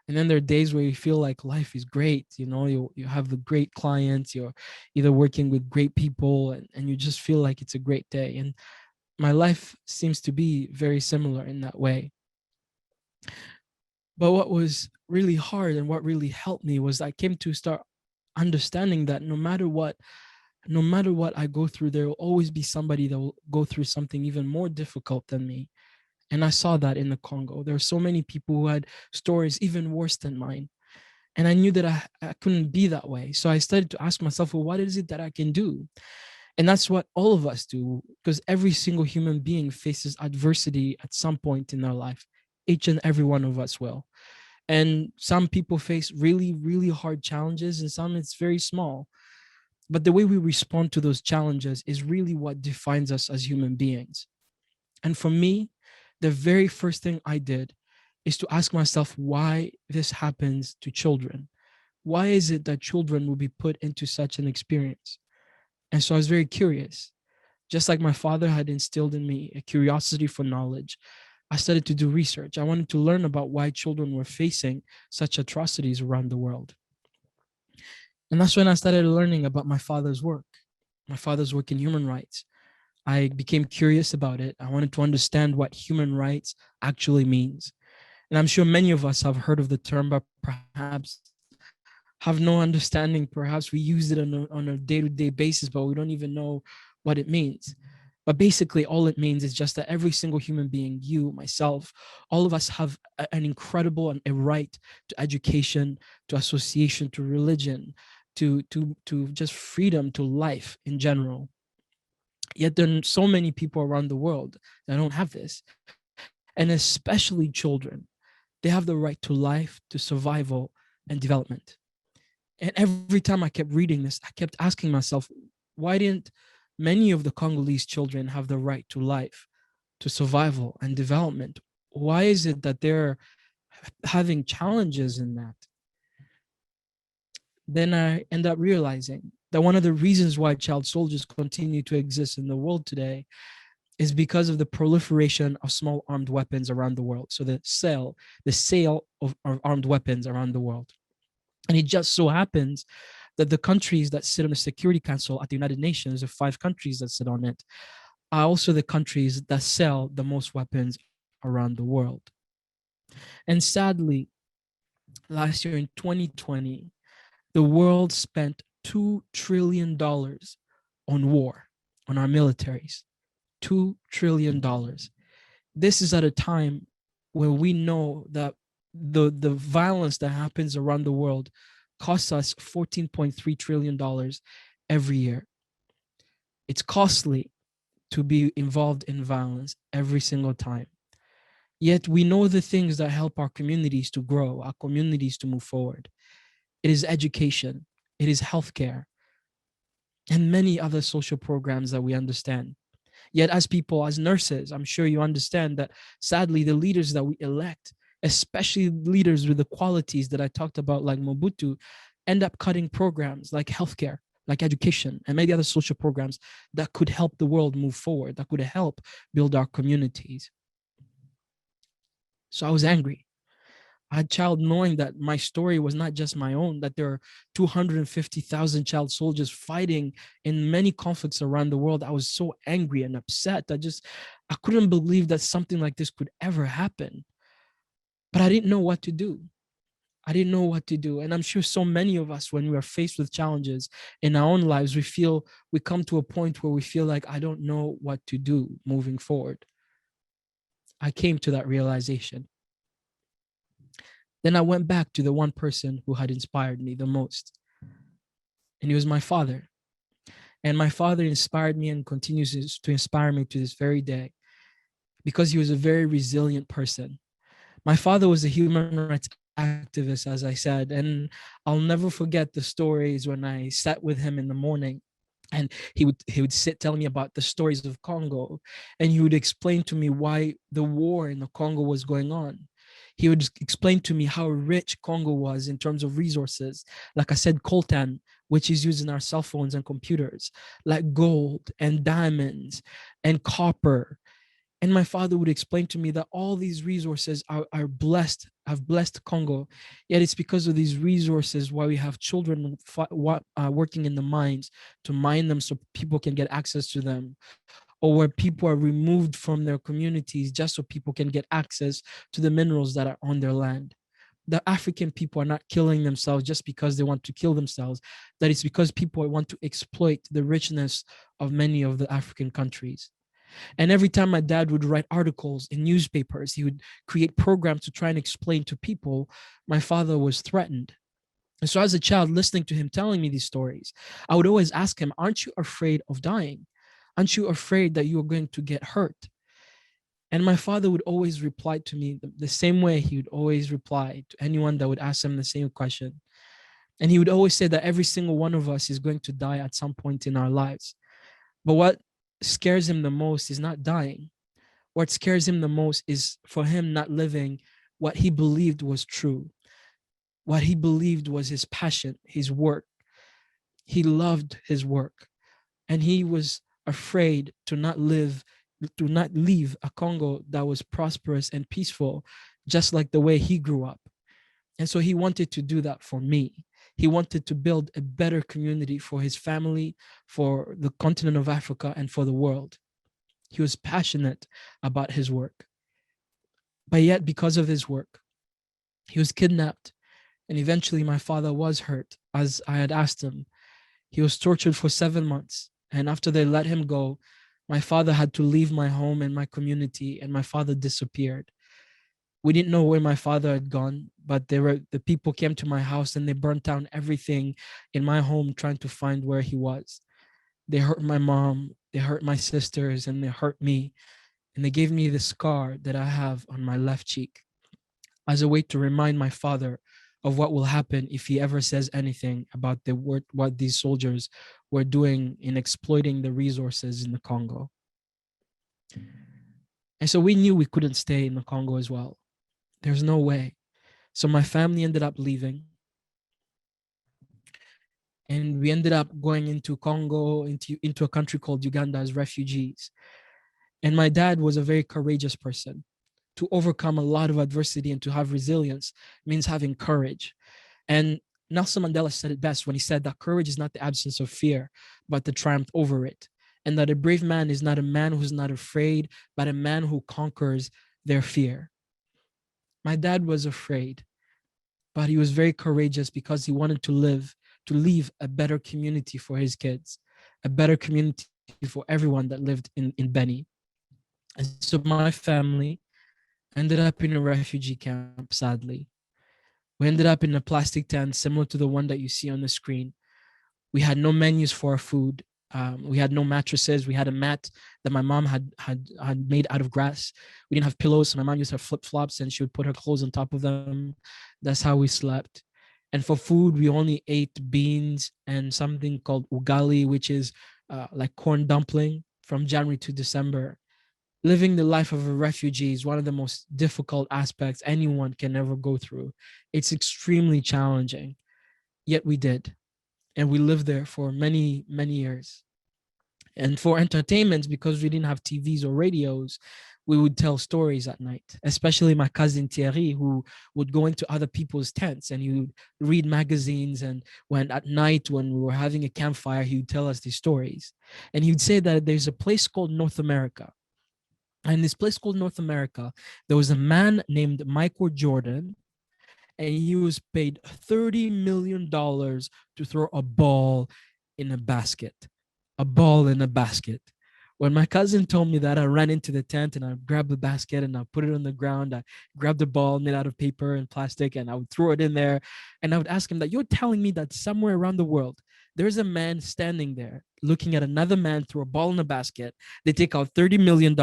And then there are days where you feel like life is great. You know, you have the great clients, you're either working with great people, and you just feel like it's a great day. And my life seems to be very similar in that way. But what was really hard and what really helped me was I came to start understanding that no matter what I go through, there will always be somebody that will go through something even more difficult than me. And I saw that in the Congo. There were so many people who had stories even worse than mine. And I knew that I couldn't be that way. So I started to ask myself, well, what is it that I can do? And that's what all of us do, because every single human being faces adversity at some point in their life. Each and every one of us will. And some people face really, really hard challenges, and some it's very small. But the way we respond to those challenges is really what defines us as human beings. And for me, the very first thing I did is to ask myself why this happens to children. Why is it that children will be put into such an experience? And so I was very curious. Just like my father had instilled in me a curiosity for knowledge, I started to do research. I wanted to learn about why children were facing such atrocities around the world. And that's when I started learning about my father's work in human rights. I became curious about it. I wanted to understand what human rights actually means. And I'm sure many of us have heard of the term, but perhaps have no understanding. Perhaps we use it on a day-to-day basis, but we don't even know what it means. But basically, all it means is just that every single human being, you, myself, all of us have an incredible and a right to education, to association, to religion, to just freedom, to life in general. Yet there are so many people around the world that don't have this, and especially children. They have the right to life, to survival, and development. And every time I kept reading this, I kept asking myself, why didn't many of the Congolese children have the right to life, to survival, and development? Why is it that they're having challenges in that? Then I end up realizing that one of the reasons why child soldiers continue to exist in the world today is because of the proliferation of small armed weapons around the world. So the sale of armed weapons around the world. And it just so happens that the countries that sit on the Security Council at the United Nations, the 5 countries that sit on it, are also the countries that sell the most weapons around the world. And sadly, last year in 2020, the world spent $2 trillion on war, on our militaries. $2 trillion. This is at a time where we know that the violence that happens around the world costs us $14.3 trillion every year. It's costly to be involved in violence every single time. Yet we know the things that help our communities to grow, our communities to move forward. It is education, it is healthcare, and many other social programs that we understand. Yet as people, as nurses, I'm sure you understand that sadly, the leaders that we elect, especially leaders with the qualities that I talked about, like Mobutu, end up cutting programs like healthcare, like education, and many other social programs that could help the world move forward, that could help build our communities. So I was angry. I had child knowing that my story was not just my own, that there are 250,000 child soldiers fighting in many conflicts around the world. I was so angry and upset. I couldn't believe that something like this could ever happen. But I didn't know what to do. I didn't know what to do. And I'm sure so many of us, when we are faced with challenges in our own lives, we come to a point where we feel like, I don't know what to do moving forward. I came to that realization. Then I went back to the one person who had inspired me the most. And he was my father. And my father inspired me and continues to inspire me to this very day because he was a very resilient person. My father was a human rights activist, as I said, and I'll never forget the stories when I sat with him in the morning. And he would sit telling me about the stories of Congo, and he would explain to me why the war in the Congo was going on. He would explain to me how rich Congo was in terms of resources. Like I said, coltan, which is used in our cell phones and computers, like gold and diamonds and copper. And my father would explain to me that all these resources are blessed, have blessed Congo. Yet it's because of these resources why we have children working in the mines to mine them so people can get access to them, or where people are removed from their communities just so people can get access to the minerals that are on their land. The African people are not killing themselves just because they want to kill themselves. That is because people want to exploit the richness of many of the African countries. And every time my dad would write articles in newspapers, he would create programs to try and explain to people, my father was threatened. And so as a child, listening to him telling me these stories, I would always ask him, aren't you afraid of dying? Aren't you afraid that you are going to get hurt? And my father would always reply to me the same way he would always reply to anyone that would ask him the same question. And he would always say that every single one of us is going to die at some point in our lives. But what scares him the most is not dying. What scares him the most is for him not living what he believed was true, what he believed was his passion, his work. He loved his work, and he was afraid to not leave a Congo that was prosperous and peaceful, just like the way he grew up. And so he wanted to do that for me. He wanted to build a better community for his family, for the continent of Africa, and for the world. He was passionate about his work. But yet, because of his work, he was kidnapped. And eventually my father was hurt, as I had asked him. He was tortured for 7 months. And after they let him go, my father had to leave my home and my community, and my father disappeared. We didn't know where my father had gone, but the people came to my house and they burnt down everything in my home trying to find where he was. They hurt my mom, they hurt my sisters, and they hurt me. And they gave me the scar that I have on my left cheek as a way to remind my father of what will happen if he ever says anything about what these soldiers were doing in exploiting the resources in the Congo. And so we knew we couldn't stay in the Congo as well. There's no way. So my family ended up leaving. And we ended up going into Congo, into a country called Uganda as refugees. And my dad was a very courageous person. To overcome a lot of adversity and to have resilience means having courage. And Nelson Mandela said it best when he said that courage is not the absence of fear, but the triumph over it. And that a brave man is not a man who's not afraid, but a man who conquers their fear. My dad was afraid, but he was very courageous because he wanted to leave a better community for his kids, a better community for everyone that lived in Beni. And so my family ended up in a refugee camp, sadly. We ended up in a plastic tent similar to the one that you see on the screen. We had no menus for our food. We had no mattresses. We had a mat that my mom had made out of grass. We didn't have pillows, so my mom used her flip-flops and she would put her clothes on top of them. That's how we slept. And for food, we only ate beans and something called ugali, which is like corn dumpling. from January to December. Living the life of a refugee is one of the most difficult aspects anyone can ever go through. It's extremely challenging, yet we did. And we lived there for many, many years. And for entertainment, because we didn't have TVs or radios, we would tell stories at night, especially my cousin Thierry, who would go into other people's tents and he would read magazines. And when at night, when we were having a campfire, he would tell us these stories. And he would say that there's a place called North America. And this place called North America, there was a man named Michael Jordan, and he was paid $30 million to throw a ball in a basket. A ball in a basket. When my cousin told me that, I ran into the tent and I grabbed the basket and I put it on the ground. I grabbed the ball made out of paper and plastic and I would throw it in there. And I would ask him that, you're telling me that somewhere around the world, there's a man standing there looking at another man throw a ball in a basket. They take out $30 million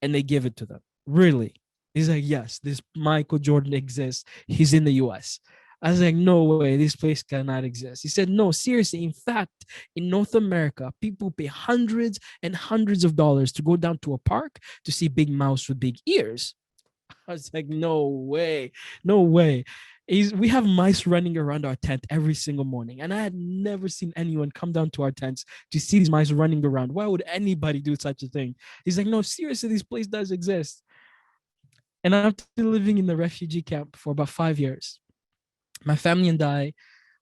and they give it to them. Really? He's like, yes, this Michael Jordan exists. He's in the US. I was like, no way, this place cannot exist. He said, no, seriously. In fact, in North America, people pay hundreds and hundreds of dollars to go down to a park to see big mouse with big ears. I was like, no way, no way. We have mice running around our tent every single morning. And I had never seen anyone come down to our tents to see these mice running around. Why would anybody do such a thing? He's like, no, seriously, this place does exist. And after living in the refugee camp for about 5 years, my family and I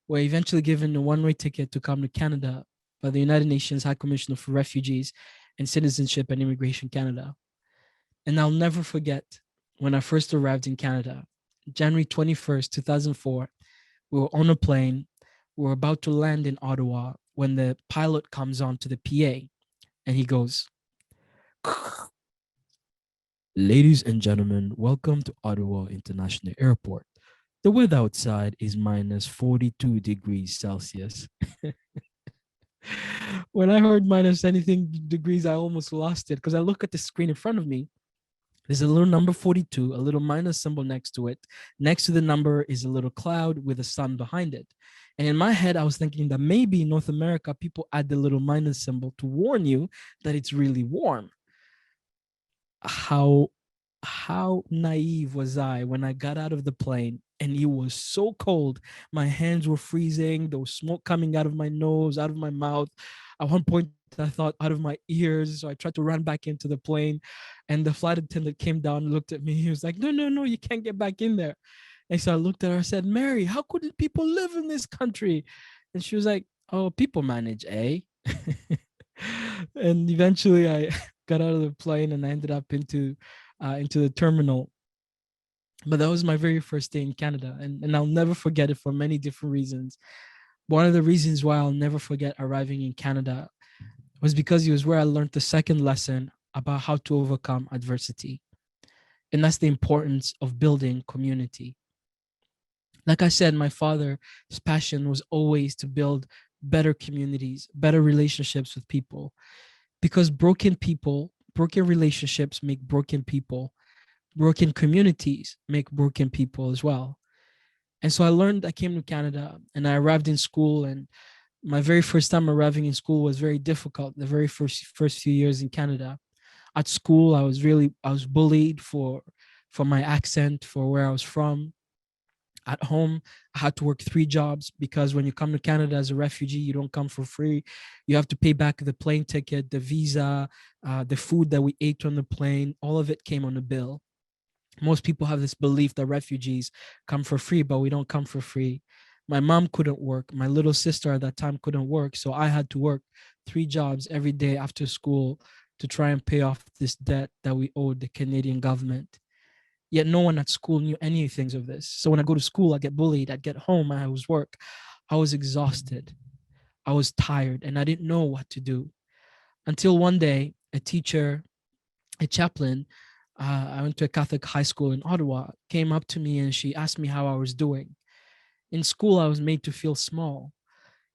were eventually given a one-way ticket to come to Canada by the United Nations High Commissioner for Refugees and Citizenship and Immigration Canada. And I'll never forget when I first arrived in Canada, January 21st, 2004, we were on a plane. We were about to land in Ottawa when the pilot comes on to the PA and he goes, "Ladies and gentlemen, welcome to Ottawa International Airport. The weather outside is minus 42 degrees Celsius." When I heard minus anything degrees, I almost lost it because I look at the screen in front of me. There's a little number 42, a little minus symbol next to it. Next to the number is a little cloud with a sun behind it. And in my head, I was thinking that maybe in North America, people add the little minus symbol to warn you that it's really warm. How naive was I when I got out of the plane and it was so cold. My hands were freezing. There was smoke coming out of my nose, out of my mouth. At one point, I thought out of my ears. So I tried to run back into the plane. And the flight attendant came down and looked at me. He was like, no, you can't get back in there. And so I looked at her, I said, "Mary, how could people live in this country?" And she was like, "Oh, people manage, eh?" And eventually I got out of the plane and I ended up into the terminal. But that was my very first day in Canada. And I'll never forget it for many different reasons. One of the reasons why I'll never forget arriving in Canada was because it was where I learned the second lesson about how to overcome adversity. And that's the importance of building community. Like I said, my father's passion was always to build better communities, better relationships with people. Because broken relationships make broken people. Broken communities make broken people as well. And so I came to Canada and I arrived in school, and my very first time arriving in school was very difficult. The very first few years in Canada. At school, I was bullied for my accent, for where I was from. At home, I had to work 3 jobs because when you come to Canada as a refugee, you don't come for free. You have to pay back the plane ticket, the visa, the food that we ate on the plane. All of it came on a bill. Most people have this belief that refugees come for free, but we don't come for free. My mom couldn't work. My little sister at that time couldn't work. So I had to work 3 jobs every day after school to try and pay off this debt that we owed the Canadian government. Yet no one at school knew anything of this. So when I go to school, I get bullied. I'd get home, I was work. I was exhausted. I was tired, and I didn't know what to do. Until one day, a teacher, a chaplain, I went to a Catholic high school in Ottawa, came up to me and she asked me how I was doing. In school, I was made to feel small.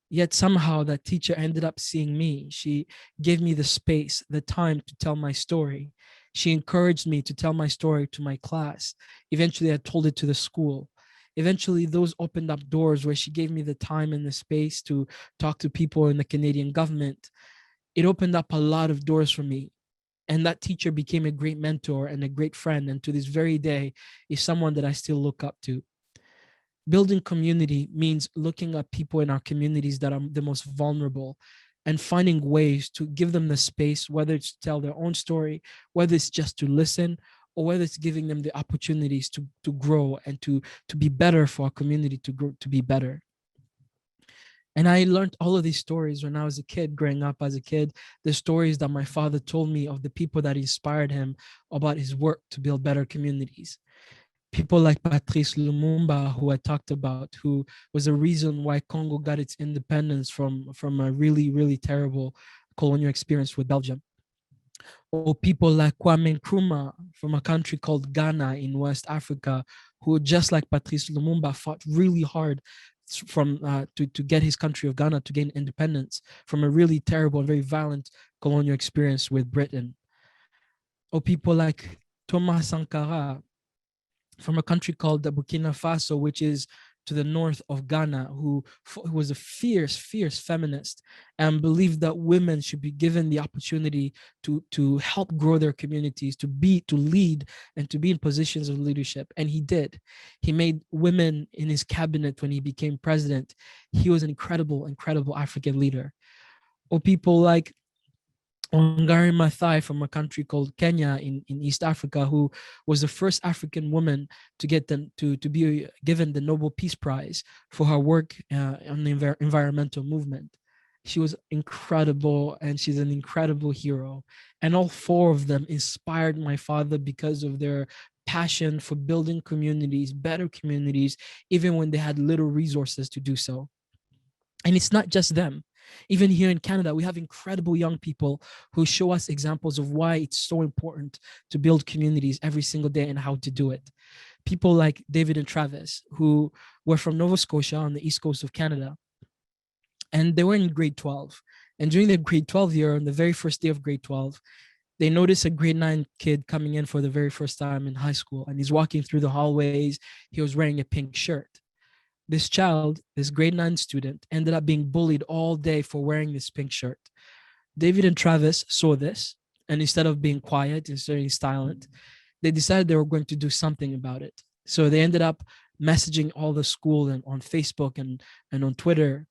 Yet somehow that teacher ended up seeing me. She gave me the space, the time to tell my story. She encouraged me to tell my story to my class. Eventually, I told it to the school. Eventually, those opened up doors where she gave me the time and the space to talk to people in the Canadian government. it opened up a lot of doors for me. And that teacher became a great mentor and a great friend. And to this very day is someone that I still look up to. Building community means looking at people in our communities that are the most vulnerable and finding ways to give them the space, whether it's to tell their own story, whether it's just to listen, or whether it's giving them the opportunities to grow and to be better for our community to grow, to be better. And I learned all of these stories when I was a kid, growing up as a kid, the stories that my father told me of the people that inspired him about his work to build better communities. People like Patrice Lumumba, who I talked about, who was a reason why Congo got its independence from a really, really terrible colonial experience with Belgium. Or people like Kwame Nkrumah from a country called Ghana in West Africa, who, just like Patrice Lumumba, fought really hard to get his country of Ghana to gain independence from a really terrible and very violent colonial experience with Britain. Or people like Thomas Sankara from a country called the Burkina Faso, which is to the north of Ghana, who was a fierce feminist and believed that women should be given the opportunity to help grow their communities, to lead and to be in positions of leadership. And he did. He made women in his cabinet when he became president. He was an incredible African leader. Or people like Wangari Maathai from a country called Kenya in East Africa, who was the first African woman to get to be given the Nobel Peace Prize for her work on the environmental movement. She was incredible, and she's an incredible hero. And all four of them inspired my father because of their passion for building communities, better communities, even when they had little resources to do so. And it's not just them. Even here in Canada, we have incredible young people who show us examples of why it's so important to build communities every single day and how to do it. People like David and Travis, who were from Nova Scotia on the east coast of Canada, and they were in grade 12. And during the grade 12 year, on the very first day of grade 12, they noticed a grade 9 kid coming in for the very first time in high school, and he's walking through the hallways. He was wearing a pink shirt. This child, this grade 9 student, ended up being bullied all day for wearing this pink shirt. David and Travis saw this, and instead of being quiet, instead of being silent, they decided they were going to do something about it. So they ended up messaging all the school and on Facebook and on Twitter,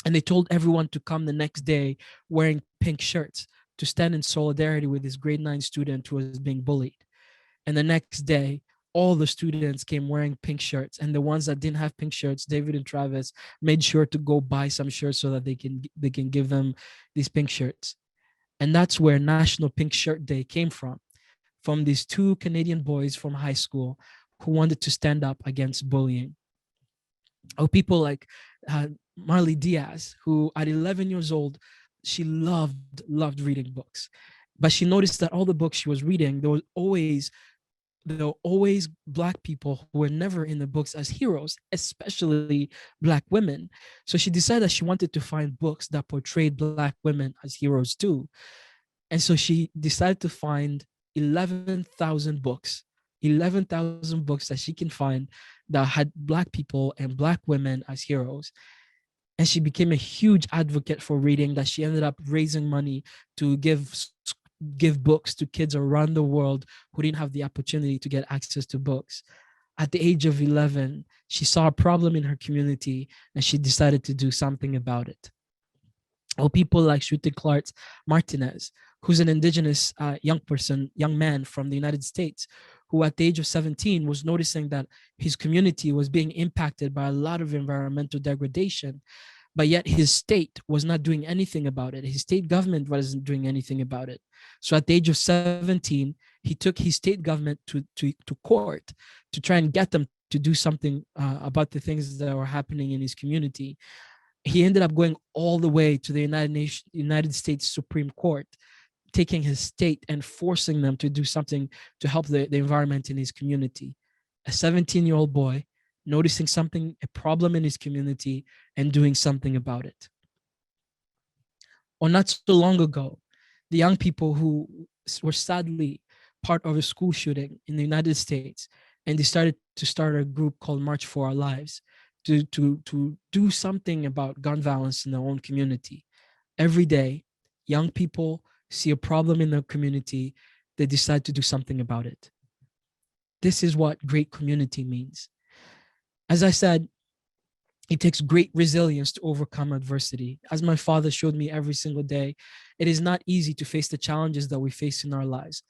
and they told everyone to come the next day wearing pink shirts to stand in solidarity with this grade 9 student who was being bullied. And the next day, all the students came wearing pink shirts, and the ones that didn't have pink shirts, David and Travis made sure to go buy some shirts so that they can give them these pink shirts. And that's where National Pink Shirt Day came from these two Canadian boys from high school who wanted to stand up against bullying. Or people like Marley Diaz, who at 11 years old, she loved reading books, but she noticed that all the books she was reading, there were always Black people who were never in the books as heroes, especially Black women. So she decided that she wanted to find books that portrayed Black women as heroes too. And so she decided to find 11,000 books that she can find that had Black people and Black women as heroes. And she became a huge advocate for reading, that she ended up raising money to give books to kids around the world who didn't have the opportunity to get access to books. At the age of 11, she saw a problem in her community and she decided to do something about it. Or people like Shruti Clark Martinez, who's an indigenous young man from the United States, who at the age of 17 was noticing that his community was being impacted by a lot of environmental degradation, but yet his state was not doing anything about it. His state government wasn't doing anything about it. So at the age of 17, he took his state government to court to try and get them to do something about the things that were happening in his community. He ended up going all the way to the United States Supreme Court, taking his state and forcing them to do something to help the environment in his community. A 17-year-old boy noticing a problem in his community and doing something about it. Or not so long ago, the young people who were sadly part of a school shooting in the United States, and they started to start a group called March for Our Lives to do something about gun violence in their own community. Every day, Young people see a problem in their community, they decide to do something about it. This is what great community means. As I said, it takes great resilience to overcome adversity. As my father showed me every single day, it is not easy to face the challenges that we face in our lives,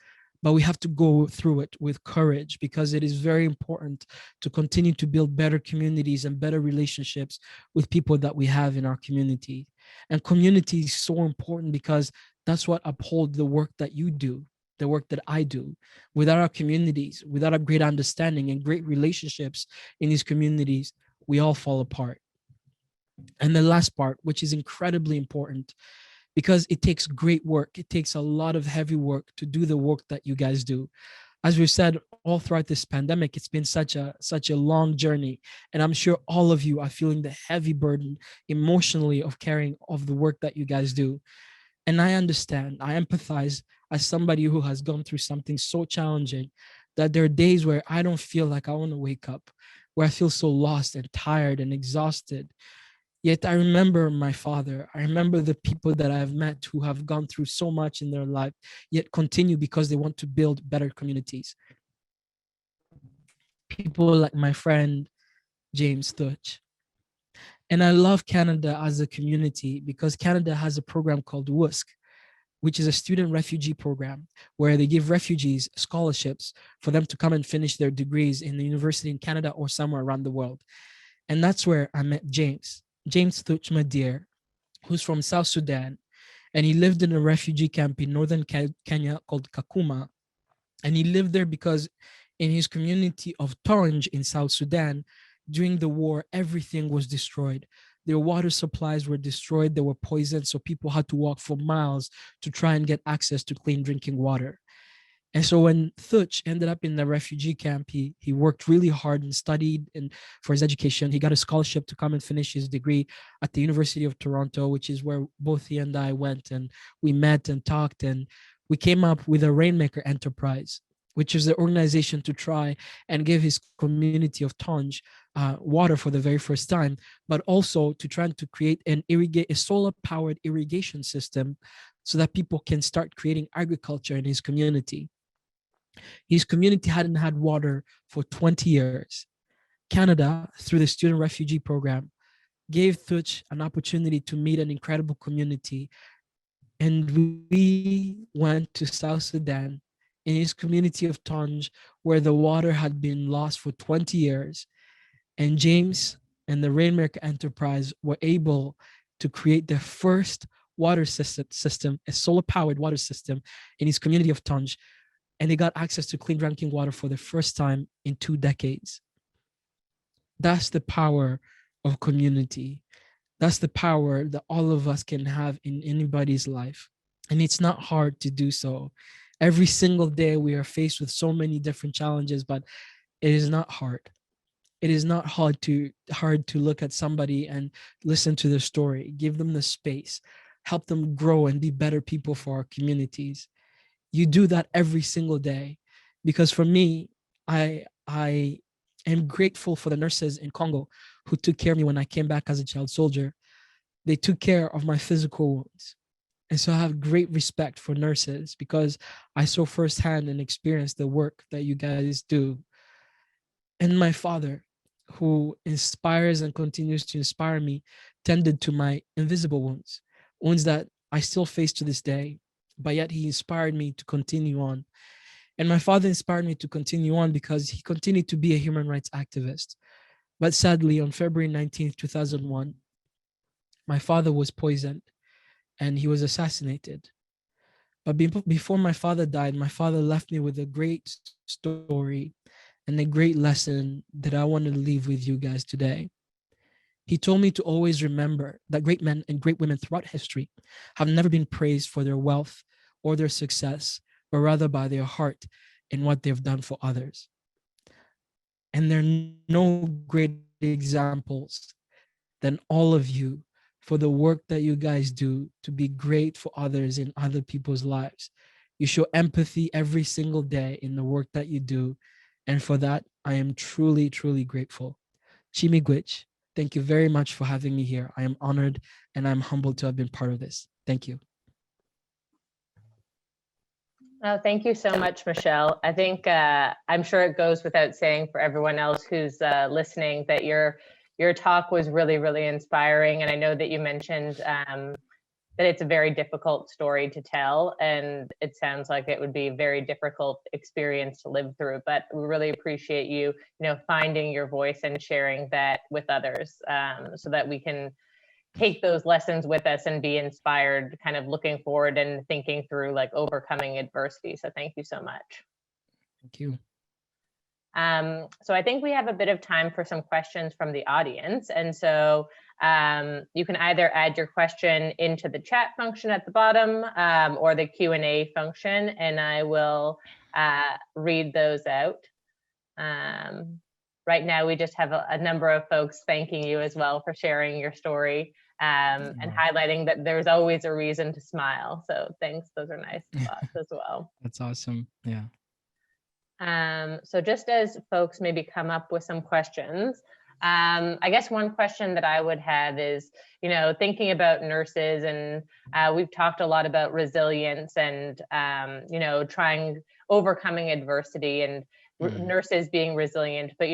but we have to go through it with courage, because it is very important to continue to build better communities and better relationships with people that we have in our community. And community is so important because that's what upholds the work that you do, the work that I do. Without our communities, without a great understanding and great relationships in these communities, we all fall apart. And the last part, which is incredibly important, because it takes great work. It takes a lot of heavy work to do the work that you guys do. As we've said all throughout this pandemic, it's been such a long journey. And I'm sure all of you are feeling the heavy burden emotionally of carrying of the work that you guys do. And I understand, I empathize as somebody who has gone through something so challenging that there are days where I don't feel like I want to wake up, where I feel so lost and tired and exhausted. Yet I remember my father. I remember the people that I've met who have gone through so much in their life, yet continue because they want to build better communities. People like my friend, James Thutch. And I love Canada as a community because Canada has a program called WUSC, which is a student refugee program where they give refugees scholarships for them to come and finish their degrees in the university in Canada or somewhere around the world. And that's where I met James Thutch Madir, who's from South Sudan. And he lived in a refugee camp in northern Kenya called Kakuma. And he lived there because in his community of Tonj in South Sudan, during the war, everything was destroyed. Their water supplies were destroyed. They were poisoned. So people had to walk for miles to try and get access to clean drinking water. And so when Thutch ended up in the refugee camp, he worked really hard and studied for his education. He got a scholarship to come and finish his degree at the University of Toronto, which is where both he and I went, and we met and talked, and we came up with a Rainmaker enterprise, which is the organization to try and give his community of Tonj water for the very first time, but also to try to create a solar-powered irrigation system so that people can start creating agriculture in his community. His community hadn't had water for 20 years. Canada, through the student refugee program, gave Thutch an opportunity to meet an incredible community. And we went to South Sudan in his community of Tonj, where the water had been lost for 20 years. And James and the Rainmaker Enterprise were able to create their first water system, a solar-powered water system in his community of Tonj. And they got access to clean drinking water for the first time in 2 decades. That's the power of community. That's the power that all of us can have in anybody's life. And it's not hard to do so. Every single day we are faced with so many different challenges, but it is not hard. It is not hard to look at somebody and listen to their story, give them the space, help them grow and be better people for our communities. You do that every single day. Because for me, I am grateful for the nurses in Congo who took care of me when I came back as a child soldier. They took care of my physical wounds. And so I have great respect for nurses because I saw firsthand and experienced the work that you guys do. And my father, who inspires and continues to inspire me, tended to my invisible wounds, wounds that I still face to this day, but yet he inspired me to continue on. And my father inspired me to continue on because he continued to be a human rights activist. But sadly, on February 19th, 2001, my father was poisoned and he was assassinated. But before my father died, my father left me with a great story and a great lesson that I want to leave with you guys today. He told me to always remember that great men and great women throughout history have never been praised for their wealth or their success, but rather by their heart and what they've done for others. And there are no great examples than all of you for the work that you guys do to be great for others in other people's lives. You show empathy every single day in the work that you do. And for that, I am truly, truly grateful. Chimigwich, thank you very much for having me here. I am honored and I'm humbled to have been part of this. Thank you. Oh, thank you so much, Michelle. I think I'm sure it goes without saying for everyone else who's listening that your talk was really, really inspiring. And I know that you mentioned that it's a very difficult story to tell, and it sounds like it would be a very difficult experience to live through. But we really appreciate you, finding your voice and sharing that with others, so that we can take those lessons with us and be inspired, kind of looking forward and thinking through like overcoming adversity. So thank you so much. Thank you. So I think we have a bit of time for some questions from the audience. And so you can either add your question into the chat function at the bottom or the Q&A function, and I will read those out. Right now, we just have a number of folks thanking you as well for sharing your story and highlighting that there's always a reason to smile. So thanks, those are nice thoughts as well. That's awesome, yeah. So just as folks maybe come up with some questions, I guess one question that I would have is, thinking about nurses, and we've talked a lot about resilience and, overcoming adversity and nurses being resilient. But,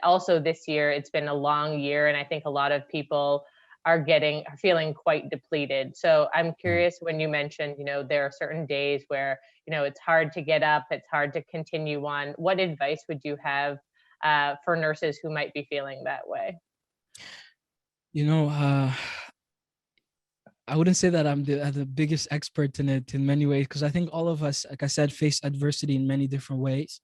also this year, it's been a long year, and I think a lot of people are feeling quite depleted. So I'm curious, when you mentioned, there are certain days where, it's hard to get up, it's hard to continue on. What advice would you have for nurses who might be feeling that way? I wouldn't say that I'm the biggest expert in it in many ways, because I think all of us, like I said, face adversity in many different ways.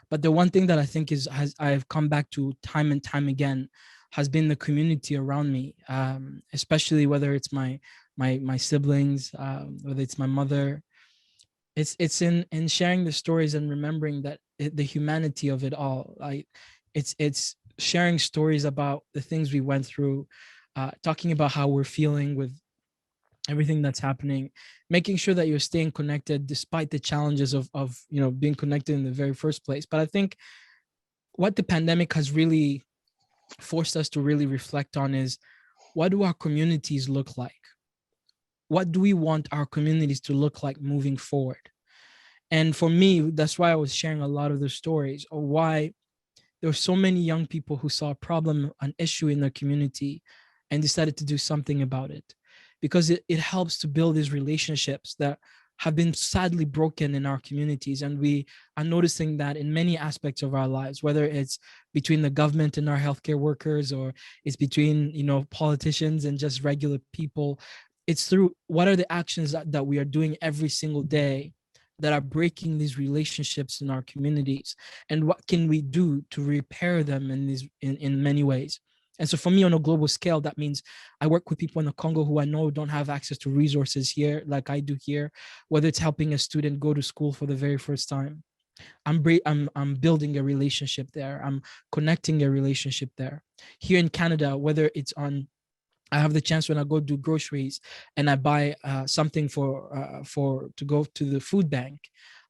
But the one thing that I think I've come back to time and time again has been the community around me, especially whether it's my siblings, whether it's my mother. It's in sharing the stories and remembering that the humanity of it all. It's sharing stories about the things we went through, talking about how we're feeling with everything that's happening, making sure that you're staying connected despite the challenges of being connected in the very first place. But I think what the pandemic has really forced us to really reflect on is, what do our communities look like? What do we want our communities to look like moving forward? And for me, that's why I was sharing a lot of the stories, or why there were so many young people who saw a problem, an issue in their community, and decided to do something about it. Because it helps to build these relationships that have been sadly broken in our communities. And we are noticing that in many aspects of our lives, whether it's between the government and our healthcare workers, or it's between, politicians and just regular people. It's through what are the actions that we are doing every single day that are breaking these relationships in our communities, and what can we do to repair them in many ways. And so for me, on a global scale, that means I work with people in the Congo who I know don't have access to resources here like I do here, whether it's helping a student go to school for the very first time. I'm building a relationship there. I'm connecting a relationship there. Here in Canada, whether it's I have the chance when I go do groceries and I buy something to go to the food bank,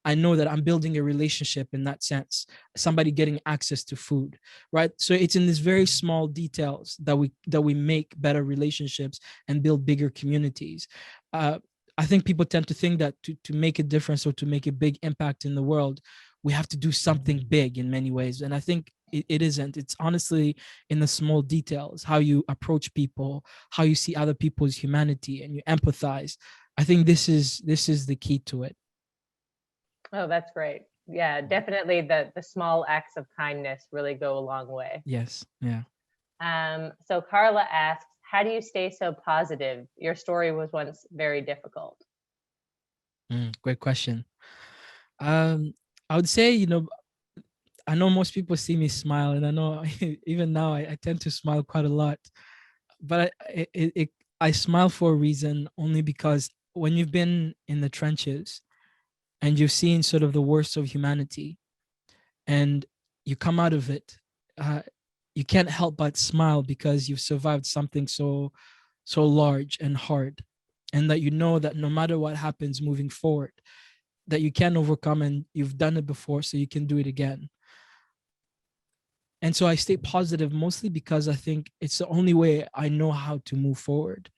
I know that I'm building a relationship in that sense, somebody getting access to food, right? So it's in these very small details that we make better relationships and build bigger communities. I think people tend to think that to make a difference or to make a big impact in the world, we have to do something big in many ways. And I think it isn't. It's honestly in the small details, how you approach people, how you see other people's humanity, and you empathize. I think this is the key to it. Oh, that's great. Yeah, definitely the small acts of kindness really go a long way. Yes, yeah. So Carla asks, how do you stay so positive? Your story was once very difficult. Great question. I would say, I know most people see me smile, and I know even now I tend to smile quite a lot, but I smile for a reason, only because when you've been in the trenches and you've seen sort of the worst of humanity and you come out of it, you can't help but smile because you've survived something so large and hard, and that that no matter what happens moving forward, that you can overcome, and you've done it before, so you can do it again. And so I stay positive mostly because I think it's the only way I know how to move forward.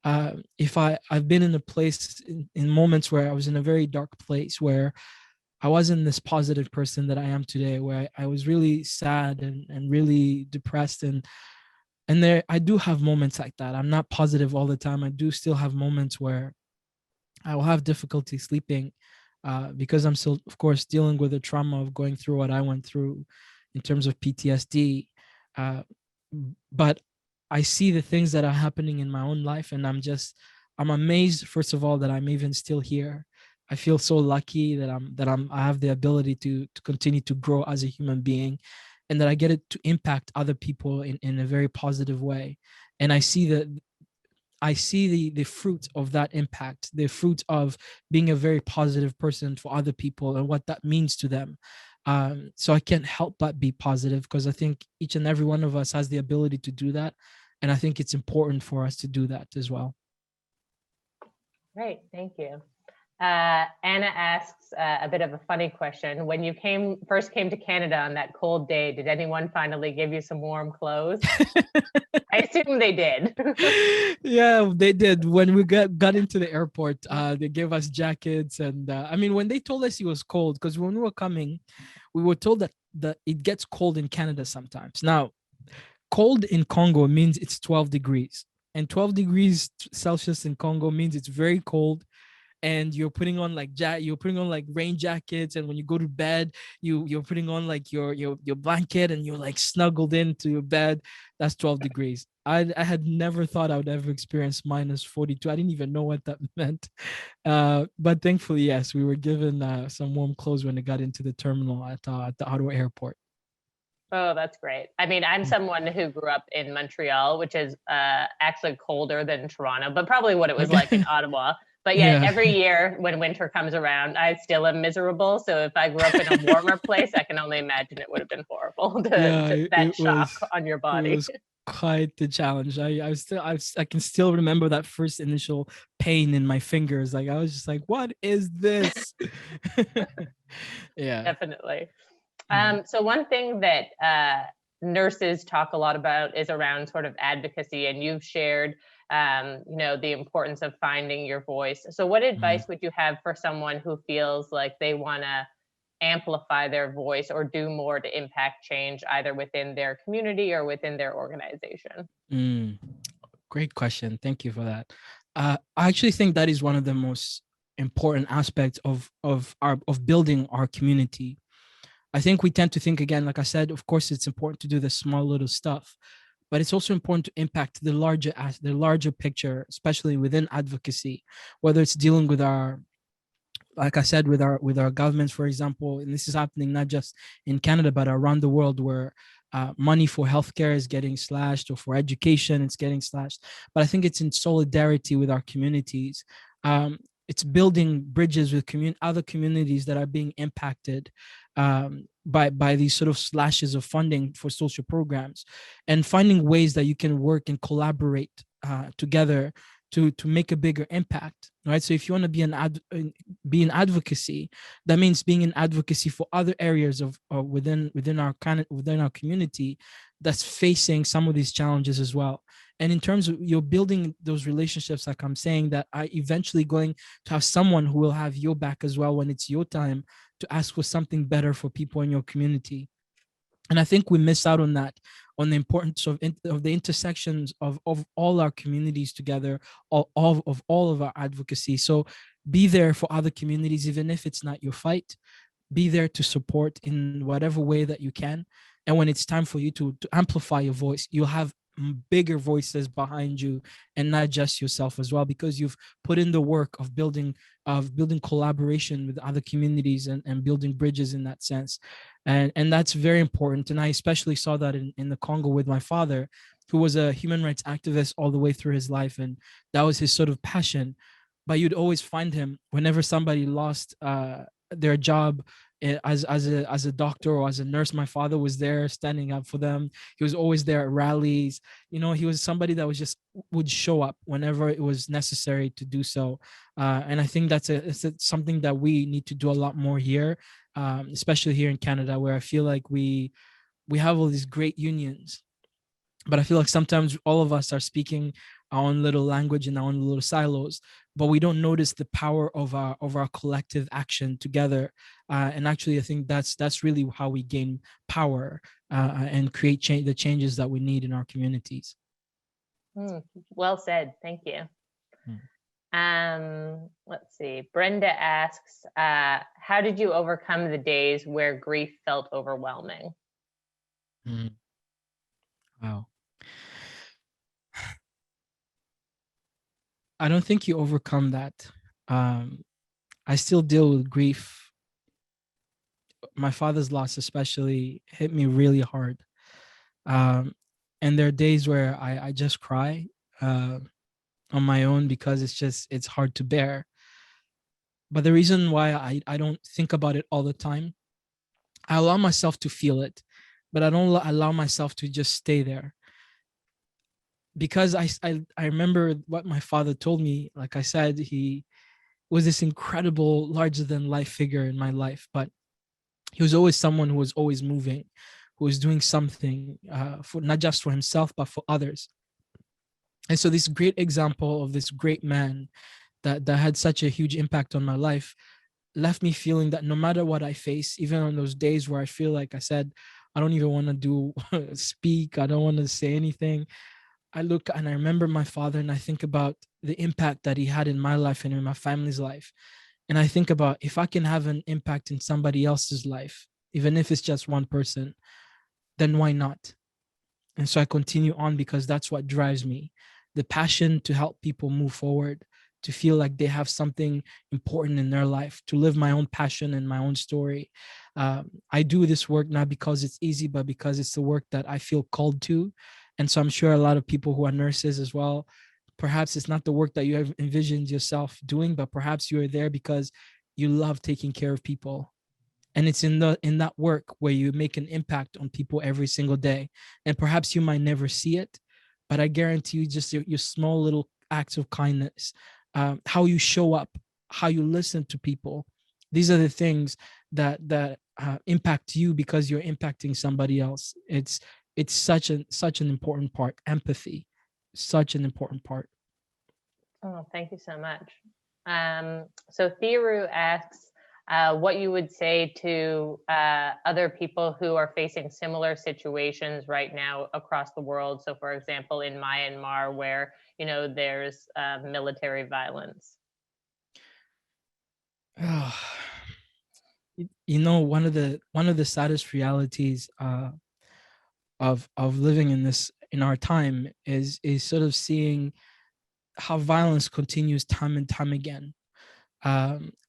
if I've been in a place in moments where I was in a very dark place, where I wasn't this positive person that I am today, where I was really sad and really depressed, and there I do have moments like that. I'm not positive all the time. I do still have moments where I will have difficulty sleeping, because I'm still, of course, dealing with the trauma of going through what I went through in terms of PTSD. Uh, but I see the things that are happening in my own life, and I'm amazed, first of all, that I'm even still here. I feel so lucky that I have the ability to continue to grow as a human being, and that I get it to impact other people in a very positive way. And I see the fruit of that impact, the fruit of being a very positive person for other people and what that means to them. So I can't help but be positive, because I think each and every one of us has the ability to do that. And I think it's important for us to do that as well. Great, thank you. Anna asks a bit of a funny question. When you first came to Canada on that cold day, did anyone finally give you some warm clothes? I assume they did. Yeah, they did. When we got into the airport, they gave us jackets. And I mean, when they told us it was cold, because when we were coming, we were told that it gets cold in Canada sometimes. Now, cold in Congo means it's 12 degrees. And 12 degrees Celsius in Congo means it's very cold. And you're putting on like rain jackets, and when you go to bed, you're putting on like your blanket, and you're like snuggled into your bed. That's 12 degrees. I had never thought I would ever experience minus 42. I didn't even know what that meant. But thankfully, yes, we were given some warm clothes when it got into the terminal at the Ottawa airport. Oh, that's great. I mean, I'm someone who grew up in Montreal, which is actually colder than Toronto, but probably what it was like in Ottawa. But yet every year when winter comes around, I still am miserable. So if I grew up in a warmer place, I can only imagine it would have been horrible that shock on your body. It was quite the challenge. I can still remember that first initial pain in my fingers. Like I was just like, what is this? Yeah, definitely. So one thing that nurses talk a lot about is around sort of advocacy, and you've shared the importance of finding your voice. So what advice would you have for someone who feels like they want to amplify their voice or do more to impact change either within their community or within their organization? Great question. Thank you for that. I actually think that is one of the most important aspects of building our community. I think we tend to think, again, like I said, of course, it's important to do the small little stuff, but it's also important to impact the larger picture, especially within advocacy, whether it's dealing with like I said, with our governments, for example. And this is happening not just in Canada, but around the world, where money for healthcare is getting slashed, or for education, it's getting slashed. But I think it's in solidarity with our communities. It's building bridges with other communities that are being impacted by these sort of slashes of funding for social programs, and finding ways that you can work and collaborate together to make a bigger impact, right? So if you want to be in advocacy, that means being in advocacy for other areas of within our community that's facing some of these challenges as well. And in terms of you're building those relationships, like I'm saying, that are eventually going to have someone who will have your back as well when it's your time to ask for something better for people in your community. And I think we miss out on that, on the importance of the intersections of all our communities together, of all of our advocacy. So be there for other communities, even if it's not your fight. Be there to support in whatever way that you can. And when it's time for you to amplify your voice, you'll have bigger voices behind you, and not just yourself as well, because you've put in the work of building collaboration with other communities and building bridges in that sense. And that's very important. And I especially saw that in the Congo with my father, who was a human rights activist all the way through his life, and that was his sort of passion. But you'd always find him whenever somebody lost their job as a doctor or as a nurse. My father was there standing up for them. He was always there at rallies. He was somebody that would show up whenever it was necessary to do so. And I think it's something that we need to do a lot more here, especially here in Canada, where I feel like we have all these great unions, but I feel like sometimes all of us are speaking our own little language and our own little silos, but we don't notice the power of our collective action together. And actually, I think that's really how we gain power and create the changes that we need in our communities. Well said. Thank you. Let's see. Brenda asks, how did you overcome the days where grief felt overwhelming? Wow. I don't think you overcome that. I still deal with grief. My father's loss especially hit me really hard. And there are days where I just cry on my own because it's hard to bear. But the reason why I don't think about it all the time, I allow myself to feel it, but I don't allow myself to just stay there. Because I remember what my father told me. Like I said, he was this incredible, larger than life figure in my life, but he was always someone who was always moving, who was doing something for not just for himself, but for others. And so this great example of this great man that had such a huge impact on my life left me feeling that no matter what I face, even on those days where I feel like I said, I don't even want to speak, I don't want to say anything, I look and I remember my father and I think about the impact that he had in my life and in my family's life. And I think about if I can have an impact in somebody else's life, even if it's just one person, then why not? And so I continue on because that's what drives me. The passion to help people move forward, to feel like they have something important in their life, to live my own passion and my own story. I do this work not because it's easy, but because it's the work that I feel called to. And so I'm sure a lot of people who are nurses as well, perhaps it's not the work that you have envisioned yourself doing, but perhaps you are there because you love taking care of people. And it's in that work where you make an impact on people every single day. And perhaps you might never see it, but I guarantee you just your small little acts of kindness, how you show up, how you listen to people. These are the things that impact you because you're impacting somebody else. It's such an important part. Empathy, such an important part. Oh, thank you so much. So Theru asks what you would say to other people who are facing similar situations right now across the world. So for example, in Myanmar, where, there's military violence. One of the saddest realities of living in our time is sort of seeing how violence continues time and time again.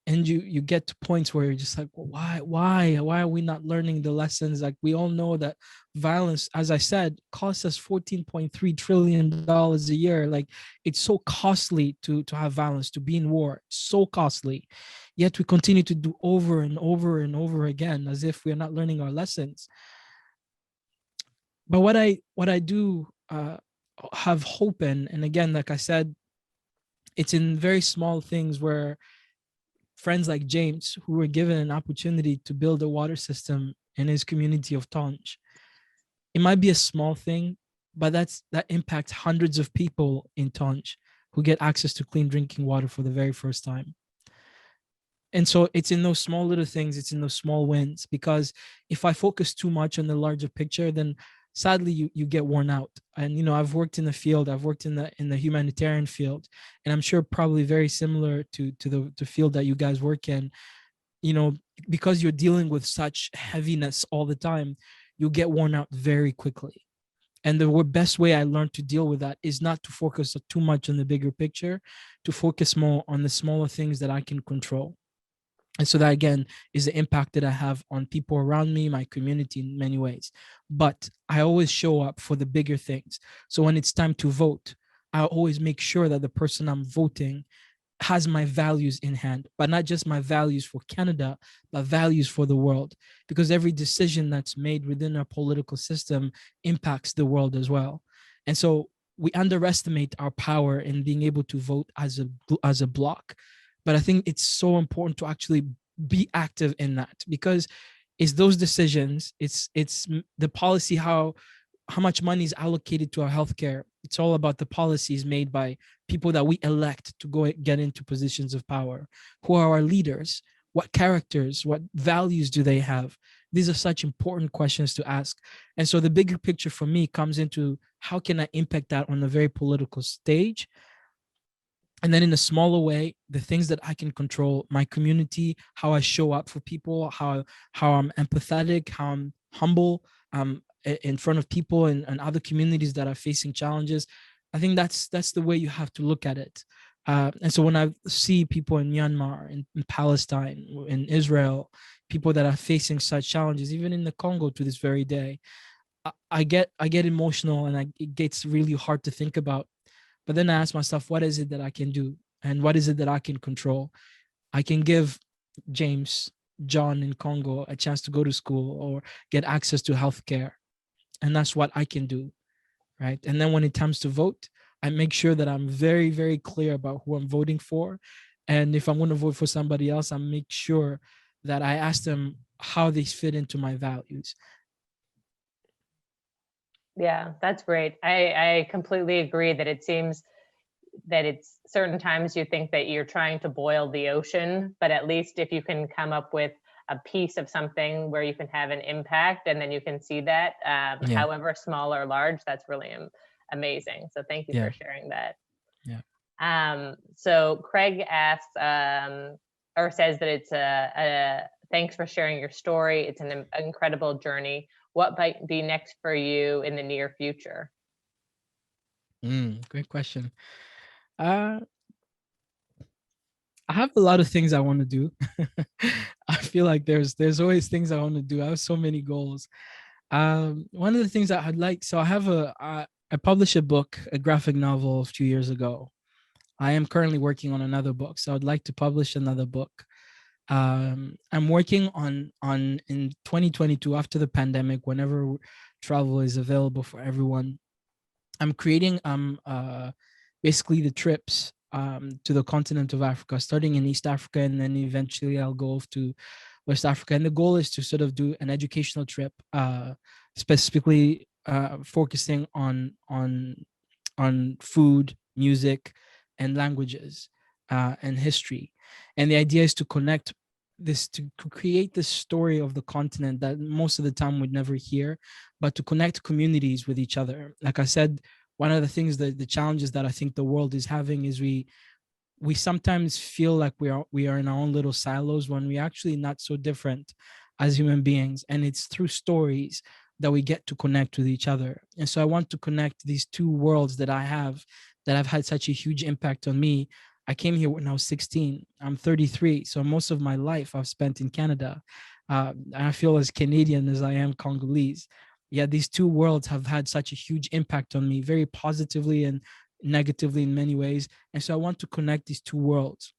And you get to points where you're just like, well, why are we not learning the lessons? Like, we all know that violence, as I said, costs us $14.3 trillion a year. Like, it's so costly to have violence, to be in war, so costly. Yet we continue to do over and over and over again as if we are not learning our lessons. But what I do have hope in, and again, like I said, it's in very small things where friends like James, who were given an opportunity to build a water system in his community of Tonj. It might be a small thing, but that impacts hundreds of people in Tonj who get access to clean drinking water for the very first time. And so it's in those small little things, it's in those small wins, because if I focus too much on the larger picture, then sadly you get worn out. And I've worked in the field, I've worked in the humanitarian field, and I'm sure probably very similar to the field that you guys work in. Because you're dealing with such heaviness all the time, you get worn out very quickly. And the best way I learned to deal with that is not to focus too much on the bigger picture, to focus more on the smaller things that I can control. And so that, again, is the impact that I have on people around me, my community, in many ways. But I always show up for the bigger things. So when it's time to vote, I always make sure that the person I'm voting has my values in hand, but not just my values for Canada, but values for the world. Because every decision that's made within our political system impacts the world as well. And so we underestimate our power in being able to vote as a bloc. But I think it's so important to actually be active in that, because it's those decisions, it's the policy, how much money is allocated to our healthcare, It's all about the policies made by people that we elect to go get into positions of power. Who are our leaders? What characters, what values do they have? These are such important questions to ask. And so the bigger picture for me comes into how can I impact that on a very political stage? And then in a smaller way, the things that I can control, my community, how I show up for people, how I'm empathetic, how I'm humble in front of people and other communities that are facing challenges. I think that's the way you have to look at it. And so when I see people in Myanmar, in Palestine, in Israel, people that are facing such challenges, even in the Congo to this very day, I get emotional, and it gets really hard to think about. But then I ask myself, what is it that I can do? And what is it that I can control? I can give John in Congo a chance to go to school or get access to healthcare. And that's what I can do, right? And then when it comes to vote, I make sure that I'm very, very clear about who I'm voting for. And if I'm going to vote for somebody else, I make sure that I ask them how they fit into my values. Yeah, that's great. I completely agree that it seems that it's certain times you think that you're trying to boil the ocean, but at least if you can come up with a piece of something where you can have an impact, and then you can see that, however small or large, that's really amazing. So thank you for sharing that. Yeah. So Craig asks, or says that it's thanks for sharing your story. It's an incredible journey. What might be next for you in the near future? Great question. I have a lot of things I want to do. I feel like there's always things I want to do. I have so many goals. One of the things that I'd like, so I have I published a book, a graphic novel a few years ago. I am currently working on another book, so I'd like to publish another book. I'm working on in 2022, after the pandemic, whenever travel is available for everyone, I'm creating basically the trips to the continent of Africa, starting in East Africa, and then eventually I'll go off to West Africa. And the goal is to sort of do an educational trip, specifically focusing on food, music, and languages, and history. And the idea is to connect this, to create this story of the continent that most of the time we'd never hear, but to connect communities with each other. Like I said, one of the things that the challenges that I think the world is having is we sometimes feel like we are in our own little silos, when we actually not so different as human beings. And it's through stories that we get to connect with each other. And so I want to connect these two worlds that I have, that have had such a huge impact on me. I came here when I was 16. I'm 33. So most of my life I've spent in Canada. I feel as Canadian as I am Congolese. Yeah, these two worlds have had such a huge impact on me, very positively and negatively in many ways. And so I want to connect these two worlds.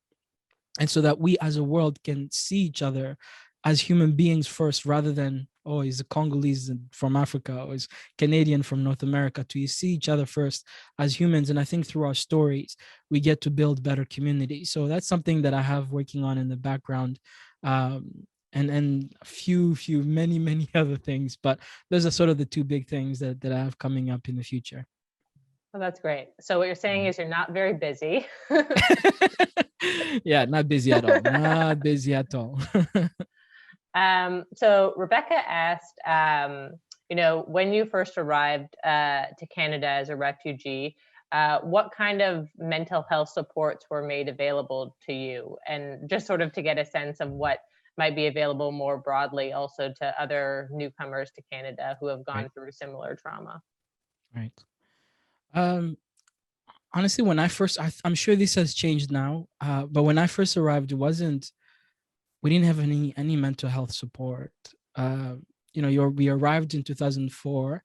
And so that we as a world can see each other as human beings first, rather than, oh, he's a Congolese from Africa, or he's Canadian from North America, to you see each other first as humans. And I think through our stories, we get to build better communities. So that's something that I have working on in the background. And a few, many other things, but those are sort of the two big things that I have coming up in the future. Well, that's great. So what you're saying is you're not very busy. Yeah, not busy at all. Not busy at all. So Rebecca asked, when you first arrived to Canada as a refugee, what kind of mental health supports were made available to you? And just sort of to get a sense of what might be available more broadly also to other newcomers to Canada who have gone through similar trauma. Right. Honestly, when I first, I'm sure this has changed now, but when I first arrived, we didn't have any mental health support. We arrived in 2004.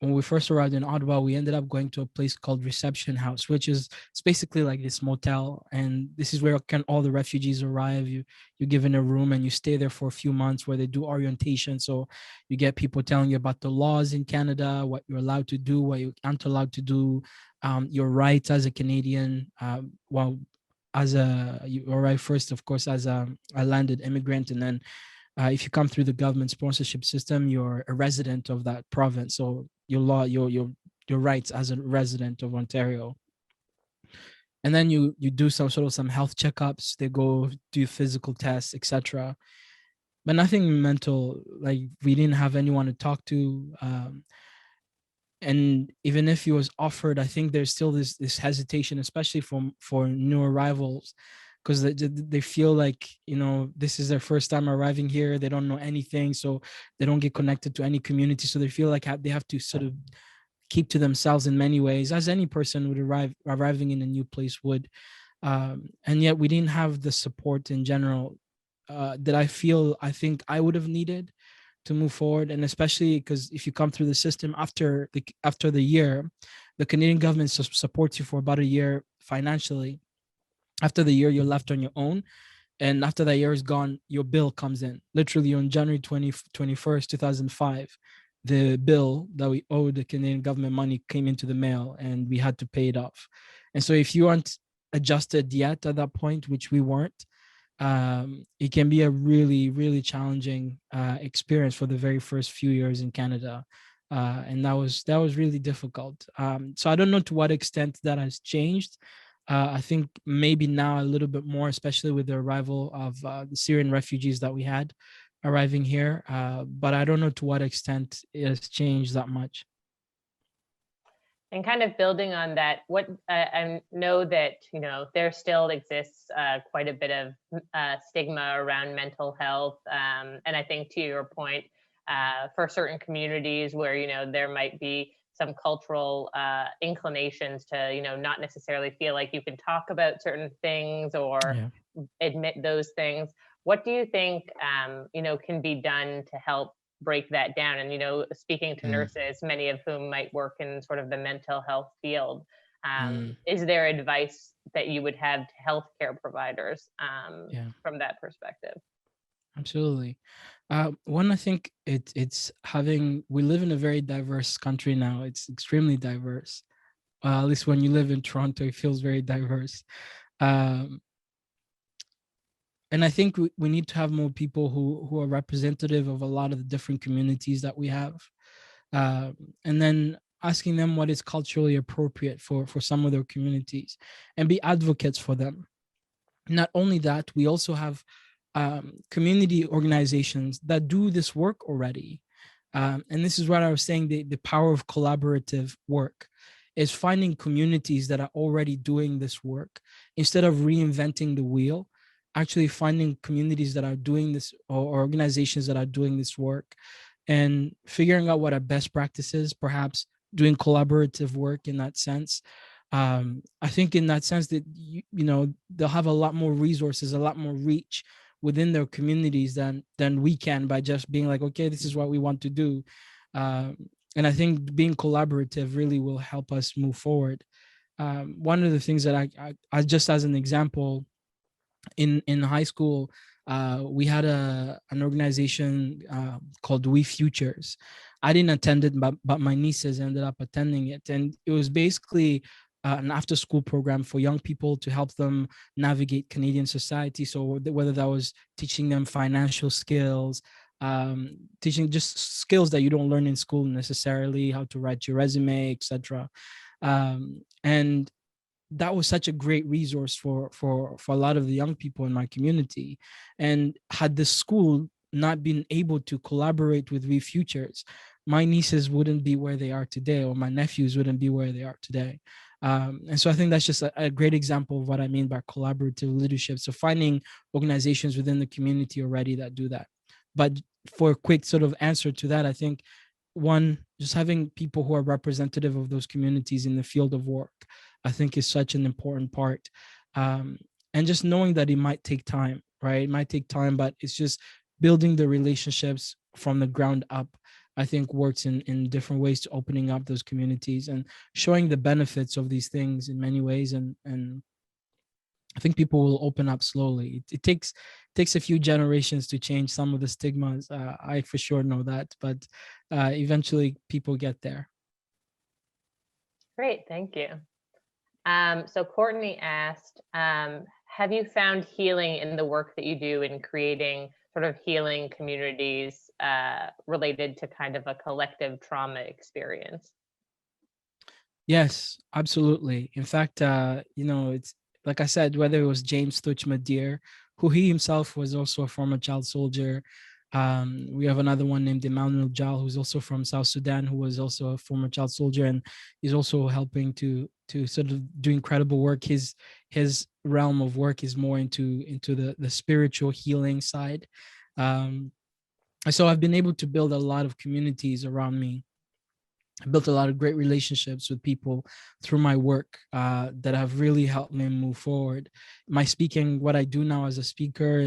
When we first arrived in Ottawa, we ended up going to a place called Reception House, which is, it's basically like this motel. And this is where all the refugees arrive. You're given a room and you stay there for a few months, where they do orientation. So you get people telling you about the laws in Canada, what you're allowed to do, what you aren't allowed to do, your rights as a Canadian. You arrive first, of course, as a landed immigrant, and then if you come through the government sponsorship system, you're a resident of that province. So your your rights as a resident of Ontario. And then you do some health checkups. They go do physical tests, etc. But nothing mental. Like, we didn't have anyone to talk to. And even if he was offered, I think there's still this hesitation, especially for new arrivals, because they feel like, this is their first time arriving here. They don't know anything, so they don't get connected to any community. So they feel like they have to sort of keep to themselves in many ways, as any person would arriving in a new place would. And yet we didn't have the support in general that I think I would have needed to move forward. And especially because if you come through the system after the year, the Canadian government supports you for about a year financially. After the year, you're left on your own. And after that year is gone, your bill comes in. Literally on January 21st, 2005, the bill that we owed the Canadian government money came into the mail, and we had to pay it off. And so if you aren't adjusted yet at that point, which we weren't, it can be a really, really challenging experience for the very first few years in Canada. And that was really difficult. So I don't know to what extent that has changed. I think maybe now a little bit more, especially with the arrival of the Syrian refugees that we had arriving here. But I don't know to what extent it has changed that much. And kind of building on that, what I know that, there still exists quite a bit of stigma around mental health. And I think, to your point, for certain communities where, there might be some cultural inclinations to, not necessarily feel like you can talk about certain things or admit those things. What do you think, can be done to help break that down? And, speaking to nurses, many of whom might work in sort of the mental health field, is there advice that you would have to healthcare providers from that perspective? Absolutely. One, I think it's we live in a very diverse country now. It's extremely diverse. At least when you live in Toronto, it feels very diverse. And I think we need to have more people who are representative of a lot of the different communities that we have. And then asking them what is culturally appropriate for some of their communities and be advocates for them. Not only that, we also have community organizations that do this work already. And this is what I was saying, the power of collaborative work is finding communities that are already doing this work instead of reinventing the wheel. Actually finding communities that are doing this, or organizations that are doing this work, and figuring out what are best practices, perhaps doing collaborative work in that sense. I think in that sense that, they'll have a lot more resources, a lot more reach within their communities than we can by just being like, okay, this is what we want to do. And I think being collaborative really will help us move forward. One of the things that I just as an example, in high school, we had an organization called We Futures. I didn't attend it, but my nieces ended up attending it. And it was basically an after-school program for young people to help them navigate Canadian society. So whether that was teaching them financial skills, teaching just skills that you don't learn in school necessarily, how to write your resume, etc. And that was such a great resource for a lot of the young people in my community. And had the school not been able to collaborate with We Futures, my nieces wouldn't be where they are today, or my nephews wouldn't be where they are today. And so I think that's just a great example of what I mean by collaborative leadership. So finding organizations within the community already that do that. But for a quick sort of answer to that, I think one, just having people who are representative of those communities in the field of work, I think is such an important part. And just knowing that it might take time, right? It might take time, but it's just building the relationships from the ground up, I think works in different ways to opening up those communities and showing the benefits of these things in many ways. And I think people will open up slowly. It takes a few generations to change some of the stigmas. I for sure know that, but eventually people get there. Great, thank you. So Courtney asked, have you found healing in the work that you do in creating sort of healing communities related to kind of a collective trauma experience? Yes, absolutely. In fact, it's like I said, whether it was James Tuchma, who he himself was also a former child soldier. We have another one named Mcdougall, who's also from South Sudan, who was also a former child soldier, and he's also helping to sort of do incredible work. His realm of work is more into the spiritual healing side. Um, so I've been able to build a lot of communities around me. I built a lot of great relationships with people through my work that have really helped me move forward. My speaking, what I do now as a speaker,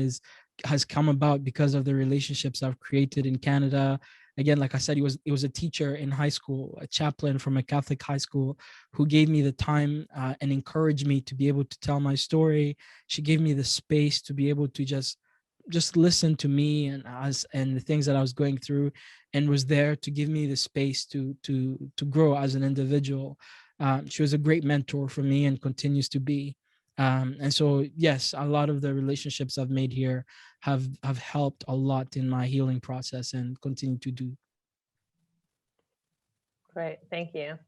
has come about because of the relationships I've created in Canada. Again, like I said, he was a teacher in high school, a chaplain from a Catholic high school, who gave me the time and encouraged me to be able to tell my story. She gave me the space to be able to just listen to me and the things that I was going through, and was there to give me the space to grow as an individual. She was a great mentor for me and continues to be. And so, yes, a lot of the relationships I've made here have helped a lot in my healing process and continue to do. Great, thank you.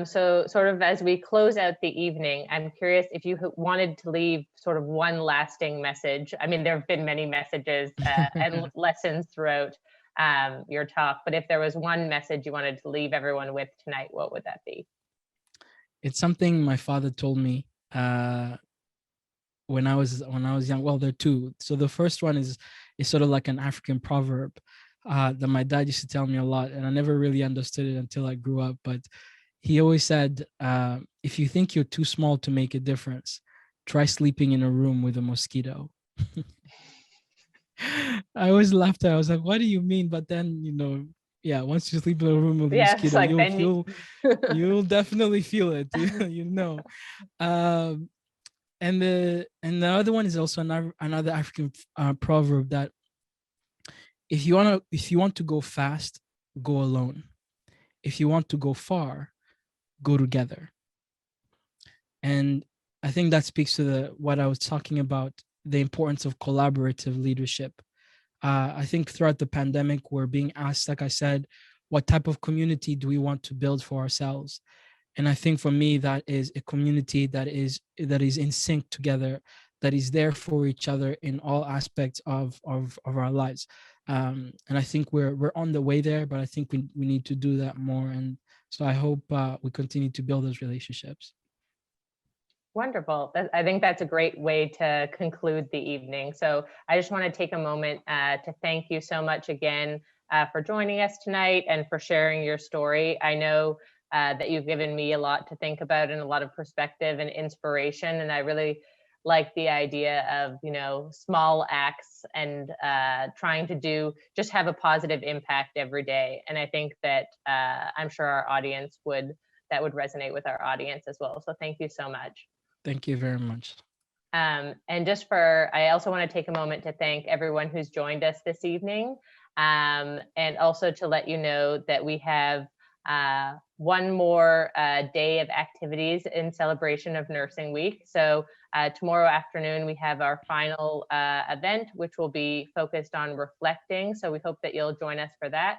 So sort of as we close out the evening, I'm curious if you wanted to leave sort of one lasting message. I mean, there have been many messages and lessons throughout your talk, but if there was one message you wanted to leave everyone with tonight, what would that be? It's something my father told me when I was young. Well, there are two. So the first one is sort of like an African proverb that my dad used to tell me a lot, and I never really understood it until I grew up. But he always said, if you think you're too small to make a difference, try sleeping in a room with a mosquito. I always laughed at it. I was like, what do you mean? But then, yeah, once you sleep in a room with a mosquito, like you'll definitely feel it. And the other one is also another African proverb that if you want to go fast, go alone. If you want to go far, go together. And I think that speaks to what I was talking about, the importance of collaborative leadership. I think throughout the pandemic, we're being asked, like I said, what type of community do we want to build for ourselves? And I think for me, that is a community that is in sync together, that is there for each other in all aspects of our lives. And I think we're on the way there, but I think we need to do that more. And so I hope we continue to build those relationships. Wonderful. I think that's a great way to conclude the evening. So I just want to take a moment to thank you so much again for joining us tonight and for sharing your story. I know that you've given me a lot to think about and a lot of perspective and inspiration. And I really like the idea of, small acts and trying to just have a positive impact every day. And I think that I'm sure our audience would resonate with our audience as well. So thank you so much. Thank you very much. And I also want to take a moment to thank everyone who's joined us this evening. And also to let you know that we have one more day of activities in celebration of Nursing Week. So tomorrow afternoon, we have our final event, which will be focused on reflecting. So we hope that you'll join us for that.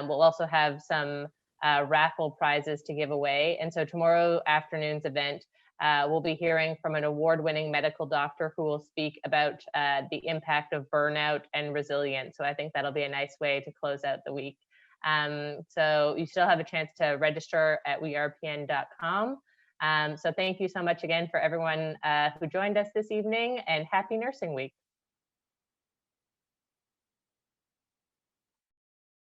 We'll also have some raffle prizes to give away. And so tomorrow afternoon's event, we'll be hearing from an award-winning medical doctor who will speak about the impact of burnout and resilience. So I think that'll be a nice way to close out the week. So you still have a chance to register at WeRPN.com. So thank you so much again for everyone who joined us this evening, and happy Nursing Week.